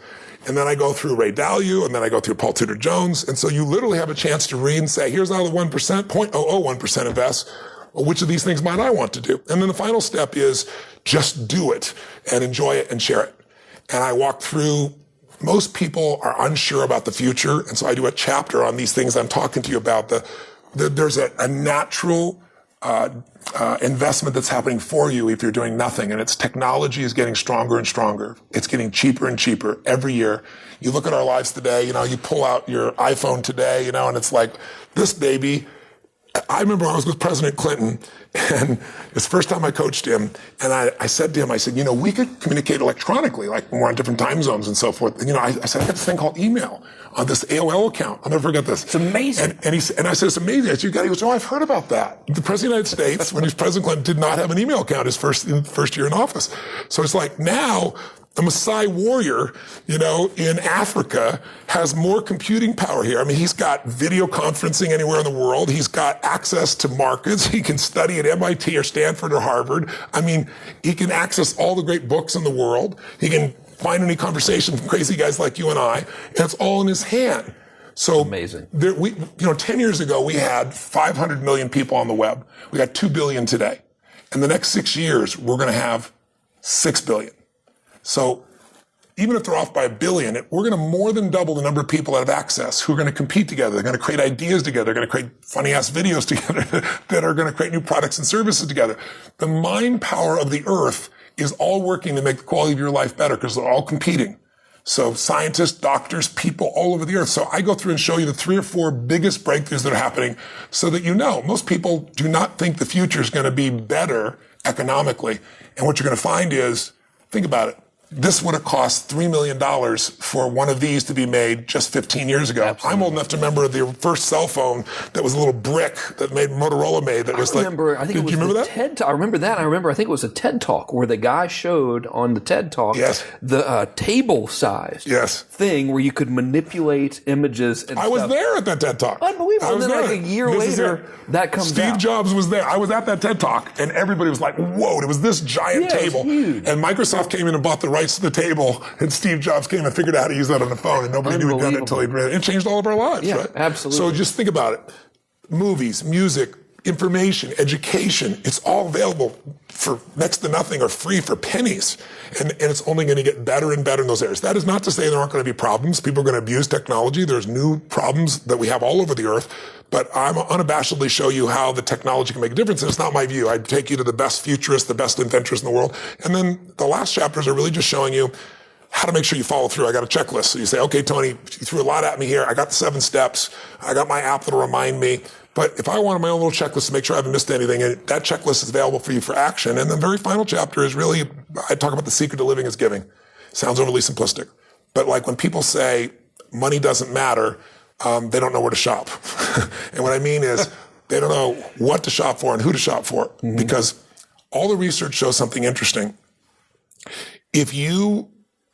And then I go through Ray Dalio, and then I go through Paul Tudor Jones. And so you literally have a chance to read and say, here's how the 1%, 0.001% invest. Well, which of these things might I want to do? And then the final step is just do it and enjoy it and share it. And I walk through, most people are unsure about the future. And so I do a chapter on these things I'm talking to you about. There's a natural investment that's happening for you if you're doing nothing. And it's technology is getting stronger and stronger. It's getting cheaper and cheaper every year. You look at our lives today, you pull out your iPhone today, and it's like this baby. I remember I was with President Clinton, and it's the first time I coached him, and I said to him, I said, we could communicate electronically, like when we're on different time zones and so forth. And, I said, I got this thing called email on this AOL account. I'll never forget this. It's amazing. And I said, it's amazing. I said, he goes, I've heard about that. The President of the United States, when he was President Clinton, did not have an email account his first year in office. So it's like now, the Maasai warrior, in Africa has more computing power here. I mean, he's got video conferencing anywhere in the world. He's got access to markets. He can study at MIT or Stanford or Harvard. I mean, he can access all the great books in the world. He can find any conversation from crazy guys like you and I, and it's all in his hand. So amazing. 10 years ago, we had 500 million people on the web. We got 2 billion today. In the next 6 years, we're going to have 6 billion. So even if they're off by 1 billion, we're going to more than double the number of people that have access who are going to compete together. They're going to create ideas together. They're going to create funny-ass videos together that are going to create new products and services together. The mind power of the earth is all working to make the quality of your life better because they're all competing. So scientists, doctors, people all over the earth. So I go through and show you the 3 or 4 biggest breakthroughs that are happening so that most people do not think the future is going to be better economically. And what you're going to find is, think about it. This would have cost $3 million for one of these to be made just 15 years ago. Absolutely. I'm old enough to remember the first cell phone that was a little brick that Motorola made. That was I remember that? TED Talk. I remember that. I think it was a TED Talk where the guy showed on the TED Talk the table-sized thing where you could manipulate images. And I was there at that TED Talk. Unbelievable. And then like a year later, that comes out. Steve Jobs was there. I was at that TED Talk, and everybody was like, whoa, it was this giant table. It was huge. And Microsoft came in and bought the rights to the table, and Steve Jobs came and figured out how to use that on the phone, and nobody knew he'd done it until he'd read it. It changed all of our lives, right? Absolutely. So just think about it. Movies, music, information, education, it's all available for next to nothing or free for pennies. And it's only going to get better and better in those areas. That is not to say there aren't going to be problems. People are going to abuse technology. There's new problems that we have all over the earth. But I'm unabashedly show you how the technology can make a difference. And it's not my view. I take you to the best futurists, the best inventors in the world. And then the last chapters are really just showing you how to make sure you follow through. I got a checklist. So you say, okay, Tony, you threw a lot at me here. I got the 7 steps. I got my app that'll remind me. But if I wanted my own little checklist to make sure I haven't missed anything, and that checklist is available for you for action. And the very final chapter is really, I talk about the secret to living is giving. Sounds overly simplistic. But like when people say money doesn't matter, they don't know where to shop. And what I mean is they don't know what to shop for and who to shop for. Mm-hmm. Because all the research shows something interesting. If you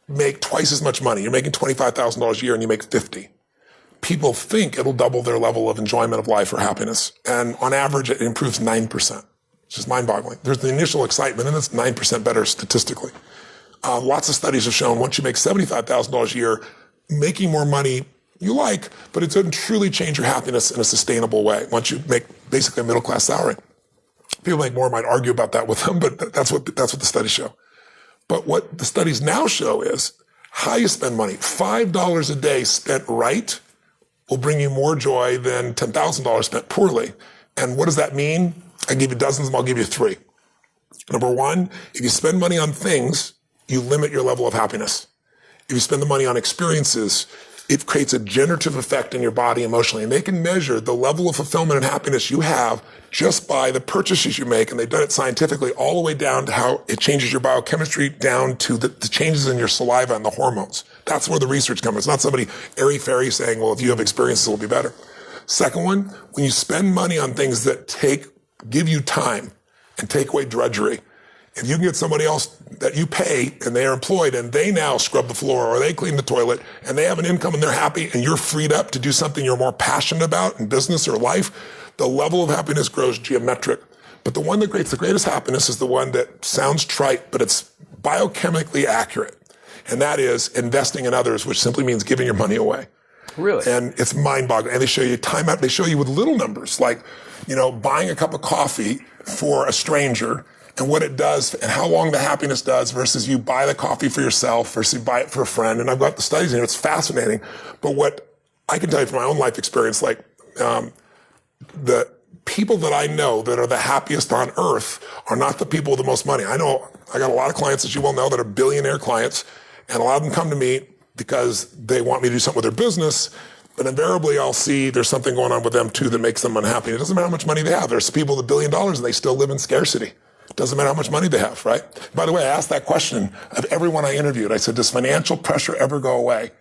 make twice as much money, you're making $25,000 a year and you make 50, people think it'll double their level of enjoyment of life or happiness. And on average, it improves 9%, which is mind-boggling. There's the initial excitement, and it's 9% better statistically. Lots of studies have shown once you make $75,000 a year, making more money you like, but it doesn't truly change your happiness in a sustainable way once you make basically a middle-class salary. People make more, might argue about that with them, but that's what the studies show. But what the studies now show is how you spend money. $5 a day spent right will bring you more joy than $10,000 spent poorly. And what does that mean? I give you dozens of them. I'll give you 3. Number 1, if you spend money on things, you limit your level of happiness. If you spend the money on experiences, it creates a generative effect in your body emotionally. And they can measure the level of fulfillment and happiness you have just by the purchases you make. And they've done it scientifically all the way down to how it changes your biochemistry, down to the changes in your saliva and the hormones. That's where the research comes. It's not somebody airy-fairy saying, well, if you have experiences, it'll be better. Second one, when you spend money on things that give you time and take away drudgery, if you can get somebody else that you pay and they are employed and they now scrub the floor or they clean the toilet and they have an income and they're happy and you're freed up to do something you're more passionate about in business or life, the level of happiness grows geometric. But the one that creates the greatest happiness is the one that sounds trite, but it's biochemically accurate. And that is investing in others, which simply means giving your money away. Really? And it's mind-boggling. And they show you time out. They show you with little numbers, like, buying a cup of coffee for a stranger and what it does and how long the happiness does versus you buy the coffee for yourself versus you buy it for a friend. And I've got the studies in here. It's fascinating. But what I can tell you from my own life experience, the people that I know that are the happiest on earth are not the people with the most money. I know I got a lot of clients, as you well know, that are billionaire clients, and a lot of them come to me because they want me to do something with their business. But invariably, I'll see there's something going on with them too that makes them unhappy. It doesn't matter how much money they have. There's people with $1 billion and they still live in scarcity. It doesn't matter how much money they have, right? By the way, I asked that question of everyone I interviewed. I said, does financial pressure ever go away?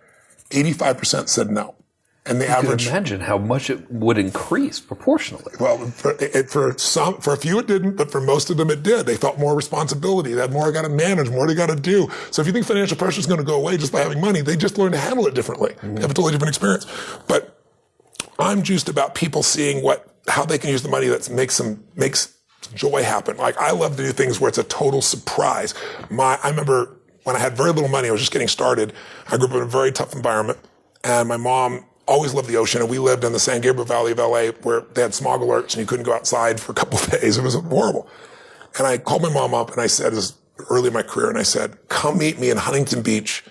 85% said no. And the average. You can imagine how much it would increase proportionally. Well, for a few it didn't, but for most of them it did. They felt more responsibility. They had more they got to manage, more they got to do. So if you think financial pressure is going to go away just by having money, they just learn to handle it differently. They have a totally different experience. But I'm juiced about people seeing how they can use the money that makes joy happen. Like, I love to do things where it's a total surprise. I remember when I had very little money, I was just getting started. I grew up in a very tough environment, and my mom always loved the ocean, and we lived in the San Gabriel Valley of LA where they had smog alerts and you couldn't go outside for a couple of days. It was horrible. And I called my mom up and I said, this is early in my career, and I said, come meet me in Huntington Beach.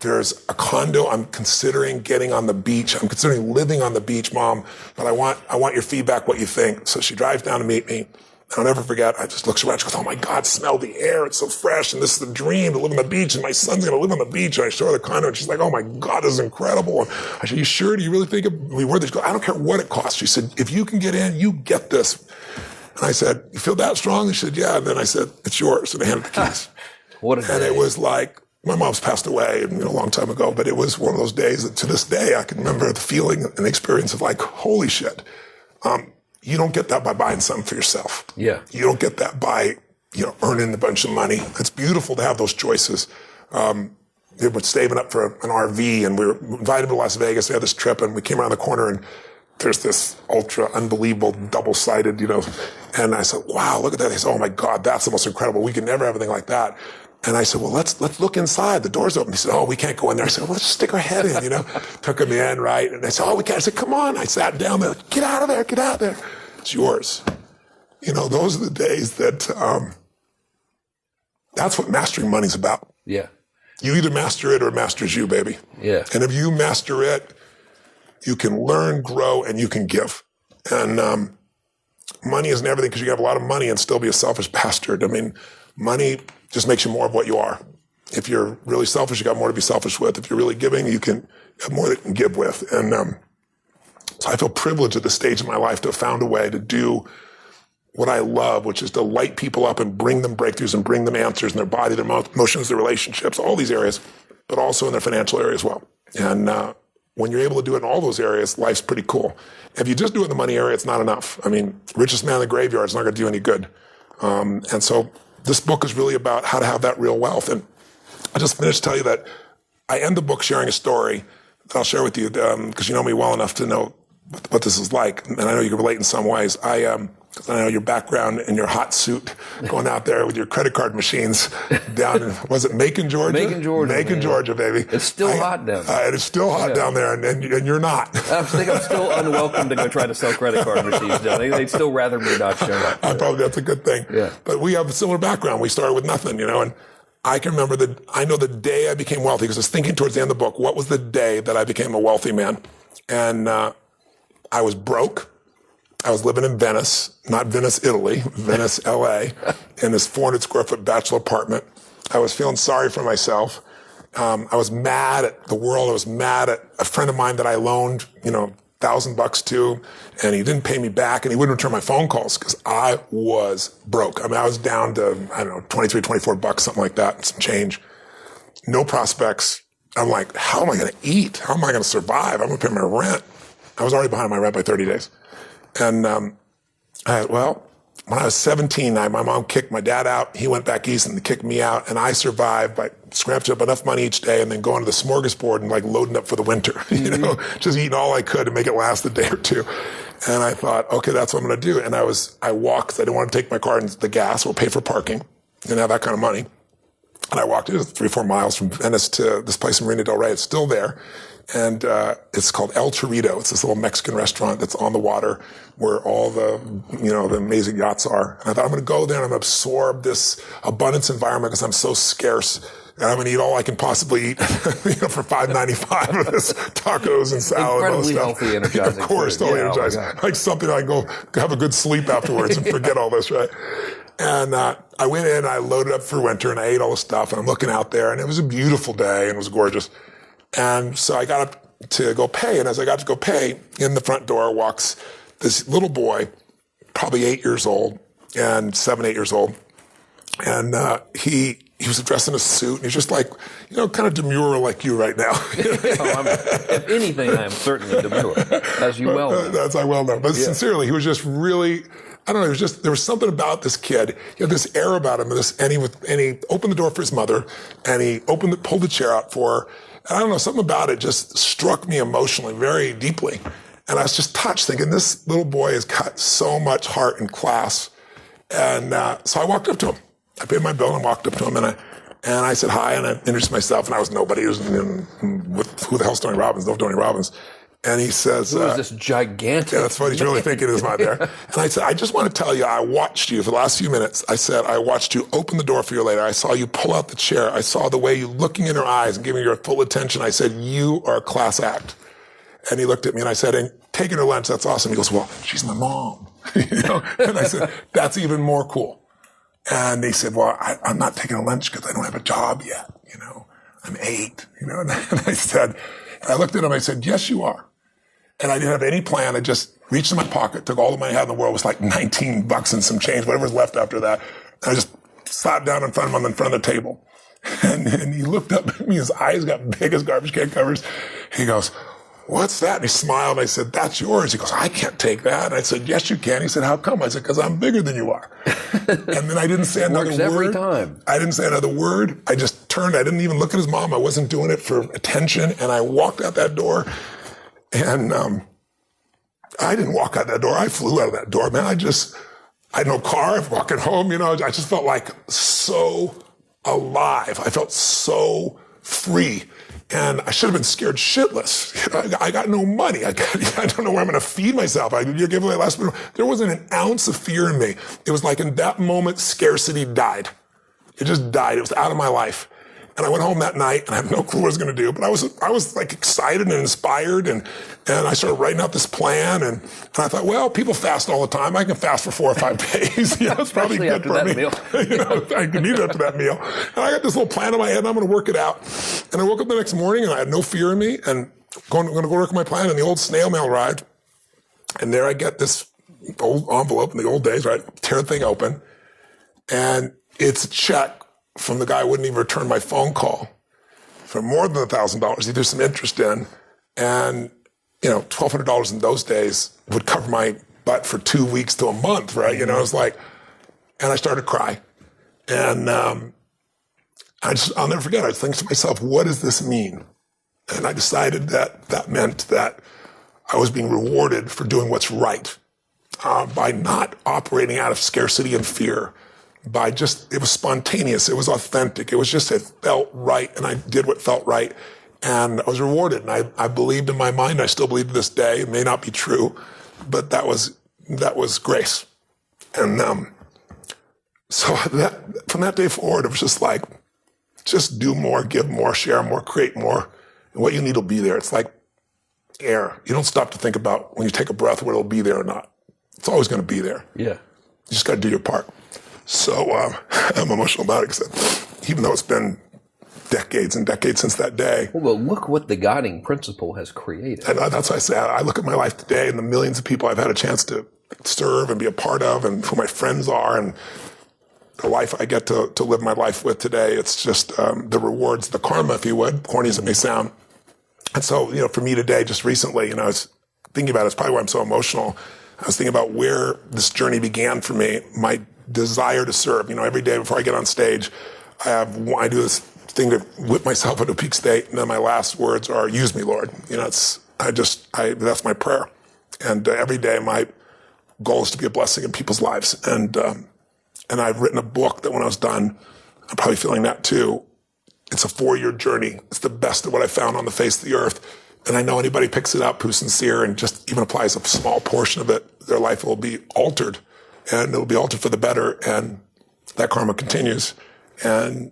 There's a condo I'm considering getting on the beach. I'm considering living on the beach, Mom, but I want your feedback, what you think. So she drives down to meet me. And I'll never forget, I just looked around, she goes, oh my God, smell the air, it's so fresh, and this is the dream, to live on the beach, and my son's gonna live on the beach. And I show her the condo, and she's like, oh my God, this is incredible. And I said, you sure? Do you really think it'll be worth it? She goes, I don't care what it costs. She said, if you can get in, you get this. And I said, you feel that strong? She said, yeah. And then I said, it's yours. And I handed the keys. What a day. And it was like, my mom's passed away a long time ago, but it was one of those days that to this day I can remember the feeling and the experience of like, holy shit. You don't get that by buying something for yourself. Yeah. You don't get that by, earning a bunch of money. It's beautiful to have those choices. We were saving up for an RV, and we were invited to Las Vegas. We had this trip, and we came around the corner, and there's this ultra unbelievable double-sided, and I said, wow, look at that. They said, oh my God, that's the most incredible. We can never have anything like that. And I said, well, let's look inside. The door's open. He said, oh, we can't go in there. I said, well, let's just stick our head in, Took him in, right? And they said, oh, we can't. I said, come on. I sat down there. Get out of there. Get out of there. It's yours. Those are the days that, that's what mastering money's about. Yeah. You either master it or it masters you, baby. Yeah. And if you master it, you can learn, grow, and you can give. And money isn't everything, because you can have a lot of money and still be a selfish bastard. I mean, money just makes you more of what you are. If you're really selfish, you got more to be selfish with. If you're really giving, you can have more that you can give with. And so I feel privileged at this stage of my life to have found a way to do what I love, which is to light people up and bring them breakthroughs and bring them answers in their body, their emotions, their relationships, all these areas, but also in their financial area as well. And when you're able to do it in all those areas, life's pretty cool. If you just do it in the money area, it's not enough. I mean, richest man in the graveyard is not going to do any good. And so this book is really about how to have that real wealth. And I just finished to tell you that I end the book sharing a story that I'll share with you, because you know me well enough to know what this is like. And I know you can relate in some ways. Because I know your background in your hot suit, going out there with your credit card machines down in, was it Macon, Georgia? Macon, Georgia. Macon, Georgia, baby. It's still hot down there. It is still hot down there, and you're not. I think I'm still unwelcome to go try to sell credit card machines down there. They'd still rather me not show up. Probably that's a good thing. Yeah. But we have a similar background. We started with nothing, and I can remember I know the day I became wealthy, because I was thinking towards the end of the book, what was the day that I became a wealthy man? And I was broke. I was living in Venice, not Venice, Italy, Venice, LA, in this 400 square foot bachelor apartment. I was feeling sorry for myself. I was mad at the world. I was mad at a friend of mine that I loaned, $1,000 to, and he didn't pay me back, and he wouldn't return my phone calls because I was broke. I mean, I was down to, $23, $24, something like that, some change. No prospects. I'm like, how am I going to eat? How am I going to survive? I'm going to pay my rent. I was already behind my rent by 30 days. And when I was 17, my mom kicked my dad out. He went back east and kicked me out. And I survived by scrapping up enough money each day and then going to the smorgasbord and loading up for the winter, just eating all I could to make it last a day or two. And I thought, okay, that's what I'm going to do. And I walked because I didn't want to take my car into the gas or pay for parking. Didn't have that kind of money. And I walked 3 or 4 miles from Venice to this place in Marina del Rey. It's still there. And it's called El Chorrito. It's this little Mexican restaurant that's on the water where all the, the amazing yachts are. And I thought, I'm going to go there and I'm going to absorb this abundance environment because I'm so scarce. And I'm going to eat all I can possibly eat, for $5.95 of this tacos and salad. Incredibly and all this stuff. healthy, energizing. Of course, totally energizing. Like something I go have a good sleep afterwards and forget all this, right? And I went in, I loaded up for winter, and I ate all the stuff, and I'm looking out there, and it was a beautiful day, and it was gorgeous. And so I got up to go pay, and as I got to go pay, in the front door walks this little boy, probably 8 years old, and 7, 8 years old. And he was dressed in a suit, and he's just like, kind of demure like you right now. If anything, I am certainly demure, as you well know. That's I well know. But sincerely, he was just really, I don't know, there was something about this kid. He had this air about him, and he opened the door for his mother, and he pulled the chair out for her. And I don't know, something about it just struck me emotionally very deeply. And I was just touched, thinking, this little boy has got so much heart and class. And so I walked up to him. I paid my bill and walked up to him, and I said hi, and I introduced myself, and I was nobody. Who the hell's Tony Robbins? No Tony Robbins. And he says, who is this gigantic? Yeah, that's what he's really thinking is not there. And I said, I just want to tell you, I watched you for the last few minutes. I said, I watched you open the door for your lady. I saw you pull out the chair. I saw the way you looking in her eyes and giving her full attention. I said, you are a class act. And he looked at me and I said, and taking her lunch, that's awesome. He goes, well, she's my mom. And I said, that's even more cool. And he said, well, I'm not taking a lunch because I don't have a job yet. I'm 8, and I said, and I looked at him, I said, yes, you are. And I didn't have any plan. I just reached in my pocket, took all the money I had in the world. It was like $19 and some change, whatever was left after that. And I just sat down in front of him in front of the table. And he looked up at me. His eyes got big as garbage can covers. He goes, what's that? And he smiled. I said, that's yours. He goes, I can't take that. And I said, yes, you can. He said, how come? I said, because I'm bigger than you are. And then I didn't say another word. Every time. I didn't say another word. I just turned. I didn't even look at his mom. I wasn't doing it for attention. And I walked out that door. And I didn't walk out that door. I flew out of that door, man. I had no car. I'm walking home, I just felt like so alive. I felt so free. And I should have been scared shitless. I got no money. I don't know where I'm going to feed myself. You gave away last minute. There wasn't an ounce of fear in me. It was like in that moment, scarcity died. It just died. It was out of my life. And I went home that night, and I have no clue what I was going to do. But I was like excited and inspired, and I started writing out this plan. And I thought, well, people fast all the time. I can fast for 4 or 5 days. It's probably good for me. Meal. I can eat it after that meal. And I got this little plan in my head, and I'm going to work it out. And I woke up the next morning, and I had no fear in me, and I'm going to go work my plan. And the old snail mail arrived, and there I get this old envelope in the old days, right? Tear the thing open, and it's a check from the guy who wouldn't even return my phone call for more than $1,000. He threw some interest in, and $1,200 in those days would cover my butt for 2 weeks to a month, right? It was like, and I started to cry, and I'll never forget. I was thinking to myself, what does this mean? And I decided that meant that I was being rewarded for doing what's right, by not operating out of scarcity and fear. It was spontaneous. It was authentic. It felt right. And I did what felt right. And I was rewarded. And I believed in my mind. I still believe to this day. It may not be true, but that was grace. And, so from that day forward, it was just like, just do more, give more, share more, create more. And what you need will be there. It's like air. You don't stop to think about when you take a breath whether it'll be there or not. It's always going to be there. Yeah. You just got to do your part. So I'm emotional about it because even though it's been decades and decades since that day. Well, look what the guiding principle has created. And that's why I say I look at my life today and the millions of people I've had a chance to serve and be a part of and who my friends are and the life I get to live my life with today. It's just the rewards, the karma, if you would, corny as it may sound. And so, for me today, just recently, I was thinking about it. It's probably why I'm so emotional. I was thinking about where this journey began for me, my desire to serve. Every day before I get on stage, I do this thing to whip myself into a peak state, and then my last words are, "Use me, Lord." That's my prayer. And every day my goal is to be a blessing in people's lives. And I've written a book that when I was done, I'm probably feeling that too. It's a 4-year journey. It's the best of what I found on the face of the earth. And I know anybody picks it up who's sincere and just even applies a small portion of it, their life will be altered, and it'll be altered for the better. And that karma continues. And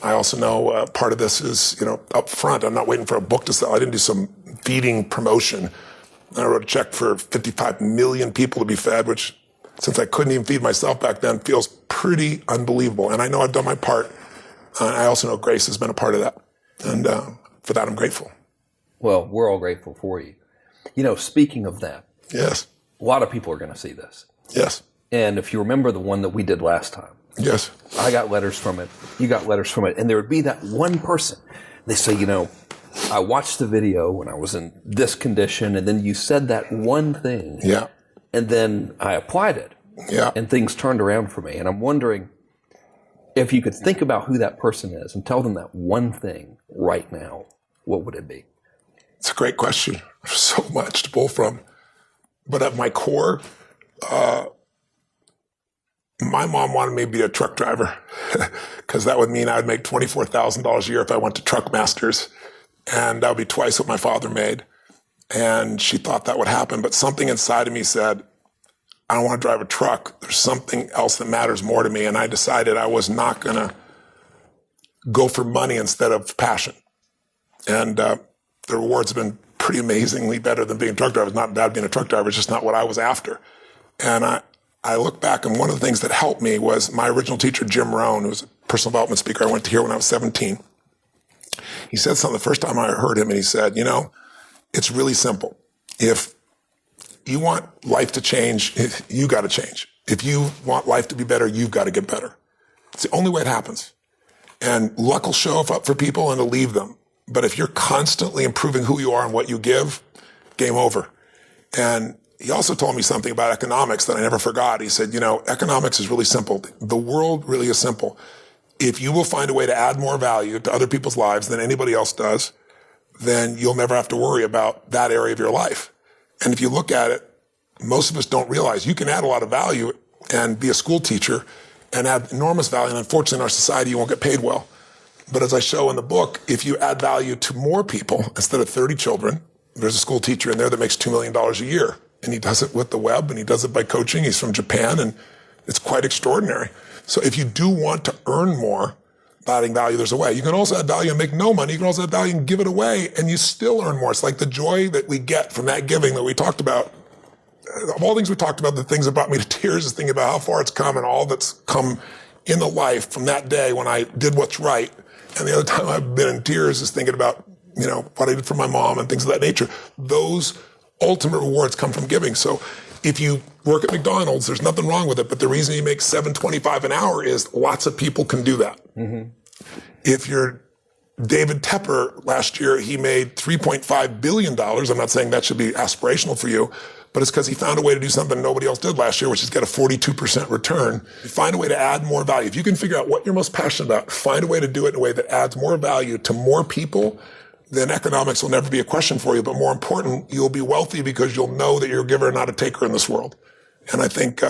I also know part of this is, up front. I'm not waiting for a book to sell. I didn't do some feeding promotion. I wrote a check for 55 million people to be fed, which, since I couldn't even feed myself back then, feels pretty unbelievable. And I know I've done my part. I also know grace has been a part of that. And for that, I'm grateful. Well, we're all grateful for you. Speaking of that. Yes. A lot of people are going to see this. Yes. And if you remember the one that we did last time. Yes. I got letters from it. You got letters from it. And there would be that one person. They say, I watched the video when I was in this condition, and then you said that one thing. Yeah. And then I applied it. Yeah. And things turned around for me. And I'm wondering if you could think about who that person is and tell them that one thing right now, what would it be? It's a great question. There's so much to pull from. But at my core, my mom wanted me to be a truck driver because that would mean I would make $24,000 a year if I went to Truck Masters. And that would be twice what my father made. And she thought that would happen. But something inside of me said, I don't want to drive a truck. There's something else that matters more to me. And I decided I was not going to go for money instead of passion. And the rewards have been pretty amazingly better than being a truck driver. It's not bad being a truck driver. It's just not what I was after. And I look back, and one of the things that helped me was my original teacher, Jim Rohn, who was a personal development speaker I went to hear when I was 17. He said something the first time I heard him, and he said, it's really simple. If you want life to change, you got to change. If you want life to be better, you've got to get better. It's the only way it happens. And luck will show up for people and it'll leave them. But if you're constantly improving who you are and what you give, game over. And he also told me something about economics that I never forgot. He said, economics is really simple. The world really is simple. If you will find a way to add more value to other people's lives than anybody else does, then you'll never have to worry about that area of your life. And if you look at it, most of us don't realize you can add a lot of value and be a school teacher and add enormous value. And unfortunately, in our society, you won't get paid well. But as I show in the book, if you add value to more people, instead of 30 children, there's a school teacher in there that makes $2 million a year. And he does it with the web, and he does it by coaching. He's from Japan, and it's quite extraordinary. So if you do want to earn more, adding value, there's a way. You can also add value and make no money. You can also add value and give it away, and you still earn more. It's like the joy that we get from that giving that we talked about. Of all things we talked about, the things that brought me to tears is thinking about how far it's come and all that's come in the life from that day when I did what's right. And the other time I've been in tears is thinking about, what I did for my mom and things of that nature. Those ultimate rewards come from giving. So if you work at McDonald's, there's nothing wrong with it. But the reason you make $7.25 an hour is lots of people can do that. Mm-hmm. If you're David Tepper, last year, he made $3.5 billion. I'm not saying that should be aspirational for you, but it's because he found a way to do something nobody else did last year, which is get a 42% return. Find a way to add more value. If you can figure out what you're most passionate about, find a way to do it in a way that adds more value to more people, then economics will never be a question for you. But more important, you'll be wealthy because you'll know that you're a giver, not a taker in this world. And I think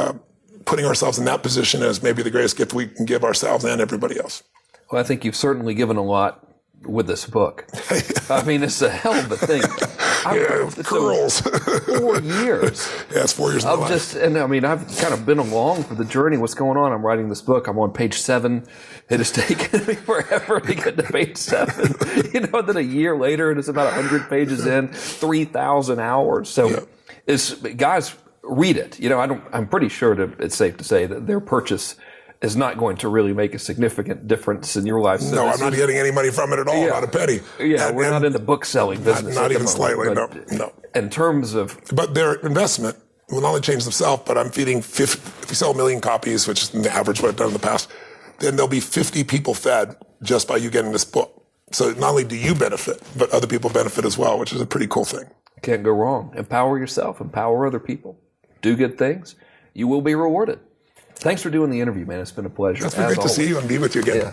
putting ourselves in that position is maybe the greatest gift we can give ourselves and everybody else. Well, I think you've certainly given a lot with this book. I mean, it's a hell of a thing. Curls. 4 years. Yeah, it's 4 years of my life. And I mean, I've kind of been along for the journey. What's going on? I'm writing this book. I'm on page 7. It has taken me forever to get to page 7. Then a year later, and it's about 100 pages in, 3,000 hours. So, guys, read it. I'm pretty sure it's safe to say that their purchase is not going to really make a significant difference in your life. So no, I'm not getting any money from it at all, not a penny. Yeah, we're not in the book selling business. Not even slightly, no. In terms of... But their investment will not only change themselves, but I'm feeding 50, if you sell 1 million copies, which is the average what I've done in the past, then there'll be 50 people fed just by you getting this book. So not only do you benefit, but other people benefit as well, which is a pretty cool thing. Can't go wrong. Empower yourself, empower other people. Do good things. You will be rewarded. Thanks for doing the interview, man. It's been a pleasure. It's been great to see you and be with you again. Yeah.